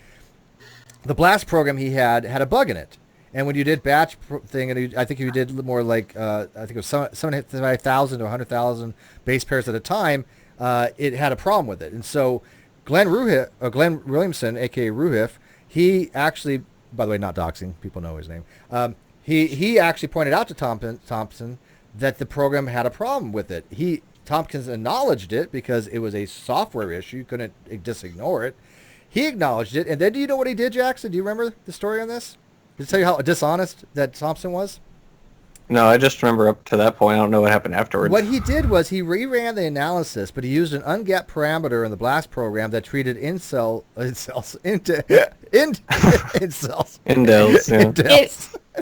the blast program he had a bug in it. And when you did batch thing, and I think you did more like, I think it was 75,000 to 100,000 base pairs at a time, it had a problem with it. And so Glenn Williamson, a.k.a. Ruhiff, he actually, by the way, not doxing, people know his name, he actually pointed out to Thompson that the program had a problem with it. Tompkins acknowledged it because it was a software issue. You couldn't just ignore it. He acknowledged it. And then do you know what he did, Jackson? Do you remember the story on this? Did it tell you how dishonest that Thompson was? No, I just remember up to that point. I don't know what happened afterwards. What he did was he reran the analysis, but he used an ungapped parameter in the BLAST program that treated indels.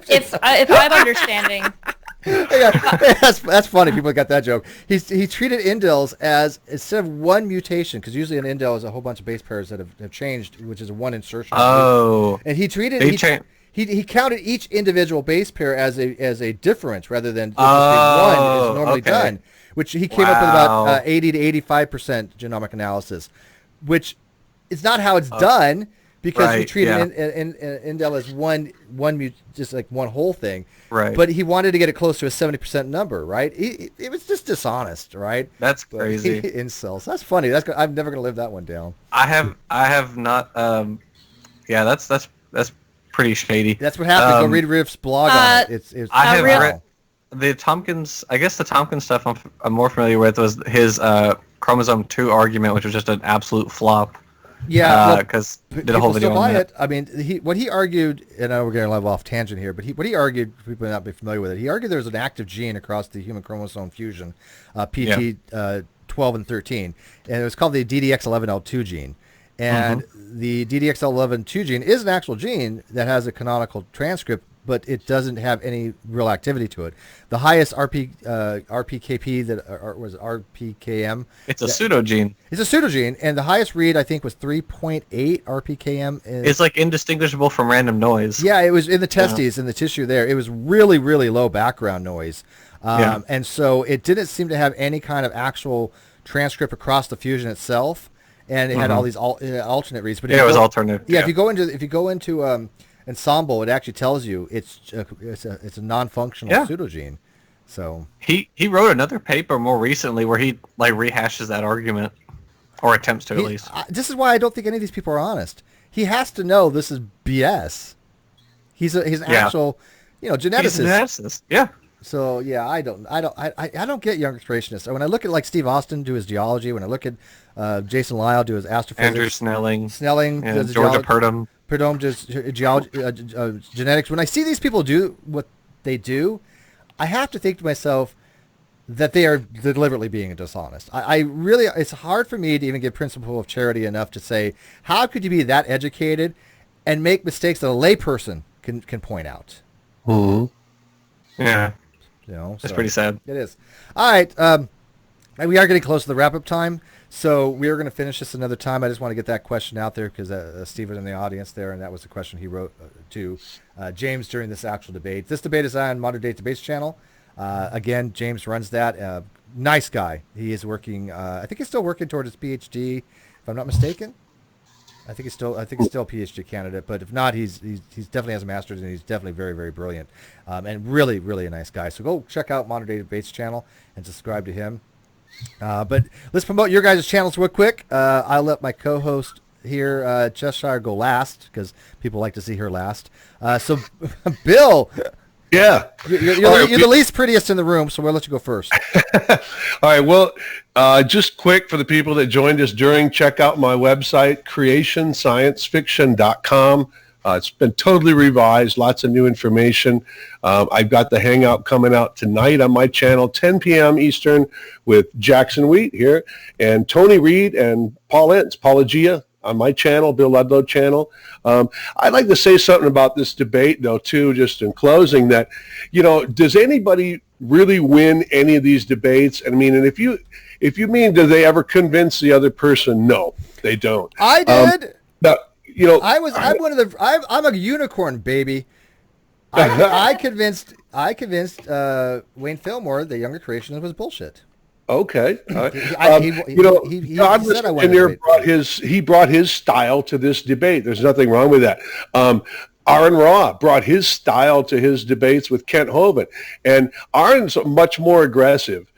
If I'm understanding, that's funny. People got that joke. He treated indels as instead of one mutation, because usually an indel is a whole bunch of base pairs that have changed, which is a one insertion. Oh, and he treated he counted each individual base pair as a difference rather than just one is normally done, which he came up with about 80 to 85% genomic analysis, which is not how it's done because we treat an indel as one just like one whole thing. Right. But he wanted to get it close to a 70% number, right? It was just dishonest, right? That's crazy. Incels. That's funny. I'm never gonna live that one down. I have not. That's pretty shady. That's what happened. Go read Riff's blog on it. I have read the Tompkins. I guess the Tompkins stuff I'm more familiar with was his chromosome 2 argument, which was just an absolute flop. Yeah, because did a whole video on that. I mean, what he argued, and I know we're going to level off tangent here, but what he argued, for people not be familiar with it, he argued there was an active gene across the human chromosome fusion, PT 12 and 13, and it was called the DDX11L2 gene. And the DDX11L2 gene is an actual gene that has a canonical transcript, but it doesn't have any real activity to it. The highest RPKP was RPKM. It's a pseudogene. It's a pseudogene, and the highest read I think was 3.8 RPKM. It's like indistinguishable from random noise. Yeah, it was in the testes, in the tissue there. It was really, really low background noise, and so it didn't seem to have any kind of actual transcript across the fusion itself, and it had all these alternate reads. But it was alternate. Yeah, if you go into Ensemble, it actually tells you it's a non-functional pseudogene. So he wrote another paper more recently where he like rehashes that argument, or attempts to at least. This is why I don't think any of these people are honest. He has to know this is BS. He's an actual, geneticist. He's a geneticist. Yeah. So yeah, I don't get young creationists. When I look at like Steve Austin do his geology, when I look at Jason Lyle do his astrophysics, Andrew Snelling, does Georgia Purdom does geology, genetics. When I see these people do what they do, I have to think to myself that they are deliberately being dishonest. I really, it's hard for me to even give principle of charity enough to say, how could you be that educated and make mistakes that a layperson can point out? Yeah. That's pretty sad. It is. All right. We are getting close to the wrap-up time, so we are going to finish this another time. I just want to get that question out there because Steve was in the audience there, and that was the question he wrote to James during this actual debate. This debate is on Modern Day Debates channel. Again, James runs that. Nice guy. He is working. I think he's still working toward his PhD, if I'm not mistaken. I think he's still a PhD candidate, but if not, he's definitely has a master's, and he's definitely very, very brilliant, and really, really a nice guy. So go check out Modern Day Debates channel and subscribe to him. But let's promote your guys' channels real quick. I'll let my co-host here, Cheshire, go last because people like to see her last. So, Bill. Yeah. You're the least prettiest in the room, so we'll let you go first. All right. Well, just quick for the people that joined us during, check out my website, creationsciencefiction.com. It's been totally revised, lots of new information. I've got the Hangout coming out tonight on my channel, 10 p.m. Eastern, with Jackson Wheat here, and Tony Reed and Paul Ince, Paula Gia, on my channel, Bill Ludlow channel. I'd like to say something about this debate, though, too, just in closing, that, does anybody really win any of these debates? I mean, and if you mean, do they ever convince the other person? No, they don't. I did. Now, I'm a unicorn, baby. I convinced Wayne Fillmore, the younger creationist, was bullshit. Okay. Godless Engineer brought his style to this debate. There's nothing wrong with that. Aaron Raw brought his style to his debates with Kent Hovind, and Aaron's much more aggressive.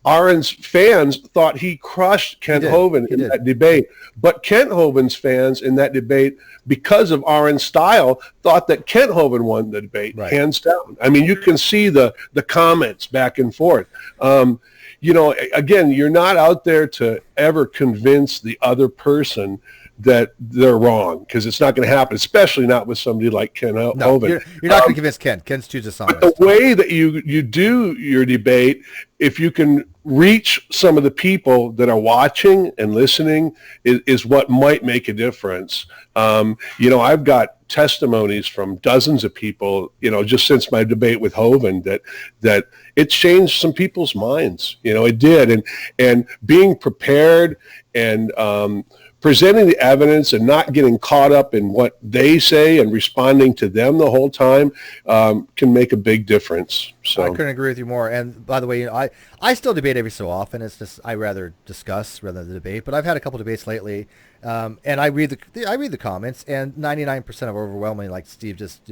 Aaron's fans thought he crushed Kent Hovind in that debate, but Kent Hovind's fans in that debate, because of Aaron's style, thought that Kent Hovind won the debate, hands down. I mean, you can see the comments back and forth. Again, you're not out there to ever convince the other person that they're wrong, because it's not going to happen, especially not with somebody like Kent Hovind. You're not going to convince Kent. Kent's too dishonest. But the way that you do your debate, if you can reach some of the people that are watching and listening, is what might make a difference. I've got testimonies from dozens of people, just since my debate with Hovind, that it changed some people's minds. It did. And being prepared and presenting the evidence and not getting caught up in what they say and responding to them the whole time can make a big difference. So I couldn't agree with you more. And by the way, I still debate every so often. It's just I rather discuss rather than debate. But I've had a couple debates lately, and I read the comments, and 99% of overwhelmingly, like Steve just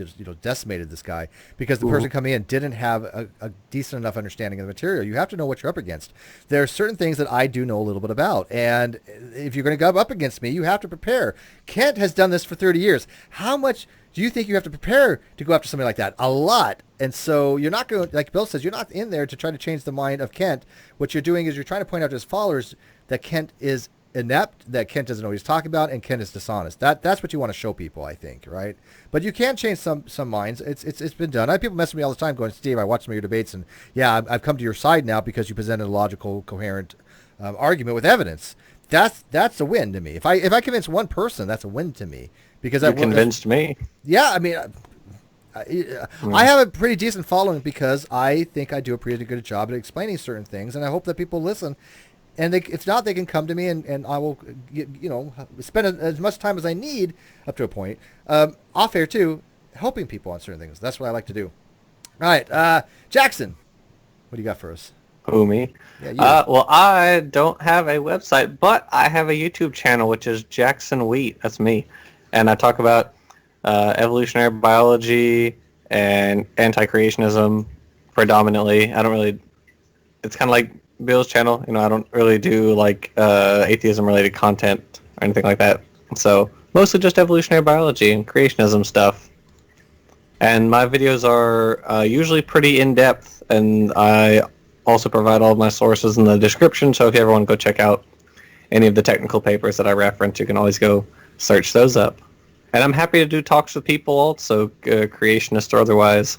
decimated this guy because the person coming in didn't have a decent enough understanding of the material. You have to know what you're up against. There are certain things that I do know a little bit about, and if you're going to go up against me, you have to prepare. Kent has done this for 30 years. How much do you think you have to prepare to go after somebody like that? A lot. And so you're not going, like Bill says, you're not in there to try to change the mind of Kent. What you're doing is you're trying to point out to his followers that Kent is inept, that Kent doesn't know what he's talking about, and Kent is dishonest. That's what you want to show people, I think, right? But you can change some minds. It's been done. I have people mess with me all the time going, Steve, I watched some of your debates, and yeah, I've come to your side now because you presented a logical, coherent argument with evidence. That's a win to me. If I convince one person, that's a win to me. Because you convinced me. Yeah, I mean, I have a pretty decent following because I think I do a pretty good job at explaining certain things, and I hope that people listen. And if not, they can come to me, and I will, spend as much time as I need up to a point, off air too, helping people on certain things. That's what I like to do. All right, Jackson, what do you got for us? Who, me? Yeah, you. Well, I don't have a website, but I have a YouTube channel, which is Jackson Wheat. That's me. And I talk about evolutionary biology and anti-creationism predominantly. It's kind of like Bill's channel. I don't really do like atheism-related content or anything like that. So mostly just evolutionary biology and creationism stuff. And my videos are usually pretty in-depth, and I also provide all of my sources in the description. So if you ever want to go check out any of the technical papers that I reference, you can always go search those up. And I'm happy to do talks with people also, creationist or otherwise.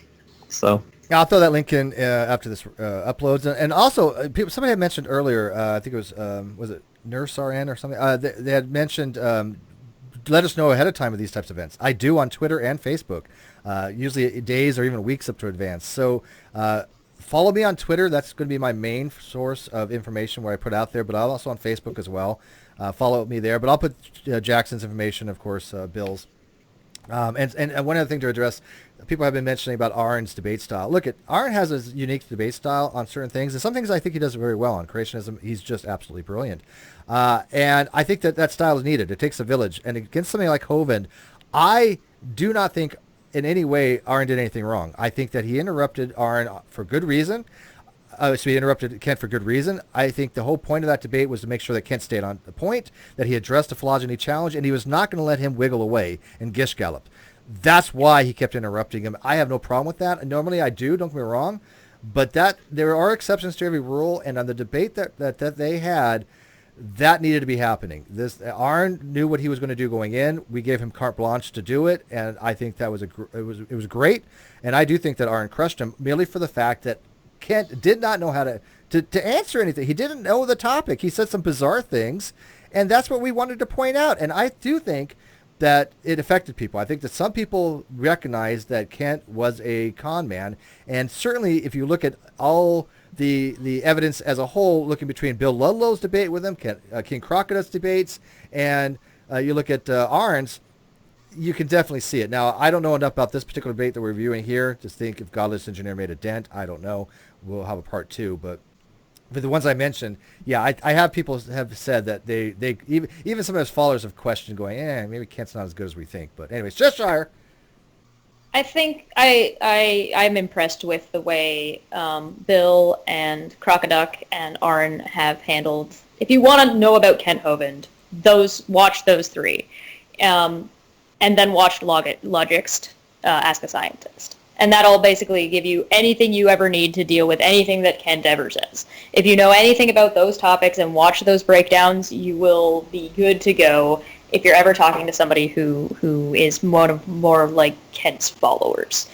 So yeah, I'll throw that link in after this uploads. And also, somebody had mentioned earlier, I think it was it Nurse RN or something? They had mentioned, let us know ahead of time of these types of events. I do on Twitter and Facebook, usually days or even weeks up to advance. So follow me on Twitter. That's going to be my main source of information where I put out there, but I'm also on Facebook as well. Follow me there, but I'll put Jackson's information, of course, Bill's. And one other thing to address, people have been mentioning about Aaron's debate style. Look, Aaron has a unique debate style on certain things, and some things I think he does very well on. Creationism, he's just absolutely brilliant. And I think that style is needed. It takes a village. And against something like Hovind, I do not think in any way Aaron did anything wrong. I think that he interrupted Aaron for good reason. So he interrupted Kent for good reason. I think the whole point of that debate was to make sure that Kent stayed on the point, that he addressed the phylogeny challenge, and he was not going to let him wiggle away and gish gallop. That's why he kept interrupting him. I have no problem with that. Normally I do, don't get me wrong, but there are exceptions to every rule, and on the debate that they had, that needed to be happening. Aaron knew what he was going to do going in. We gave him carte blanche to do it, and I think that was it was great. And I do think that Aaron crushed him merely for the fact that Kent did not know how to answer anything. He didn't know the topic. He said some bizarre things, And that's what we wanted to point out. And I do think that it affected people. I think that some people recognized that Kent was a con man. And certainly if you look at all the evidence as a whole, looking between Bill Ludlow's debate with him, King Crocodile's debates, and you look at Arn's, you can definitely see it. Now, I don't know enough about this particular debate that we're reviewing here to think if Godless Engineer made a dent. I don't know. We'll have a part 2, but for the ones I mentioned, yeah, I have people have said that they even some of his followers have questioned, going, maybe Kent's not as good as we think. But anyways, Cheshire. I think I'm impressed with the way Bill and Crocodile and Arn have handled. If you want to know about Kent Hovind, watch those 3, and then watch Logic's Ask a Scientist. And that'll basically give you anything you ever need to deal with anything that Kent ever says. If you know anything about those topics and watch those breakdowns, you will be good to go if you're ever talking to somebody who is more like Kent's followers.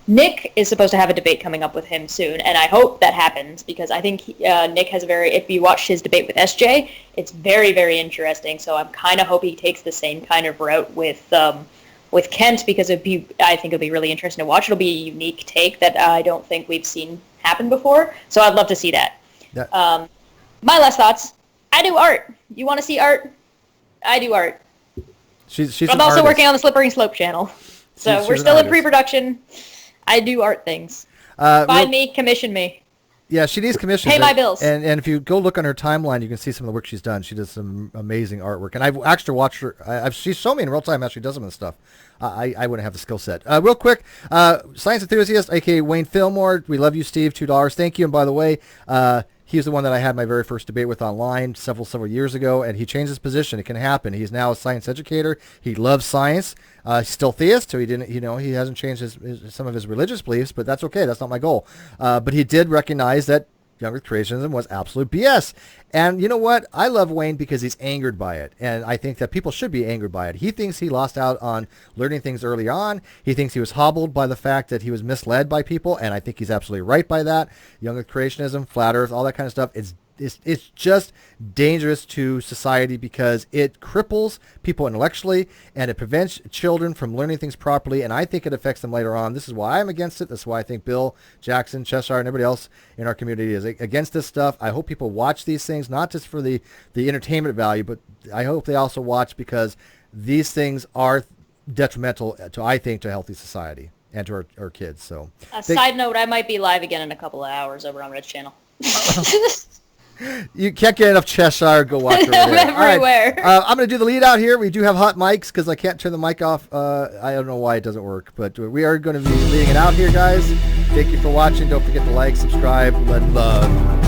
Nick is supposed to have a debate coming up with him soon, and I hope that happens because I think Nick has if you watch his debate with SJ, it's very, very interesting. So I'm kind of hope he takes the same kind of route with Kent, because I think it'll be really interesting to watch. It'll be a unique take that I don't think we've seen happen before. So I'd love to see that. My last thoughts. I do art. You want to see art? I do art. She's I'm also working on the Slippery Slope channel. So we're still in pre-production. I do art things. Find me, commission me. Yeah, she needs commissions. Pay my bills. And if you go look on her timeline, you can see some of the work she's done. She does some amazing artwork. And I've actually watched her. She's shown me in real time how she does some of the stuff. I wouldn't have the skill set. Real quick, Science Enthusiast, a.k.a. Wayne Fillmore. We love you, Steve. $2. Thank you. And by the way, he's the one that I had my very first debate with online several years ago, and he changed his position. It can happen. He's now a science educator. He loves science. He's still theist, so he didn't, he hasn't changed some of his religious beliefs, but that's okay. That's not my goal. But he did recognize that young Earth creationism was absolute BS. And you know what? I love Wayne because he's angered by it. And I think that people should be angered by it. He thinks he lost out on learning things early on. He thinks he was hobbled by the fact that he was misled by people. And I think he's absolutely right by that. Young Earth creationism, flat Earth, all that kind of stuff. It's just dangerous to society because it cripples people intellectually and it prevents children from learning things properly, and I think it affects them later on. This is why I'm against it. This is why I think Bill, Jackson, Cheshire, and everybody else in our community is against this stuff. I hope people watch these things, not just for the entertainment value, but I hope they also watch because these things are detrimental to a healthy society and to our kids. So, side note, I might be live again in a couple of hours over on Red's channel. You can't get enough Cheshire. Go watch her I'm everywhere. Right. I'm going to do the lead out here. We do have hot mics because I can't turn the mic off. I don't know why it doesn't work, but we are going to be leading it out here, guys. Thank you for watching. Don't forget to like, subscribe, let love.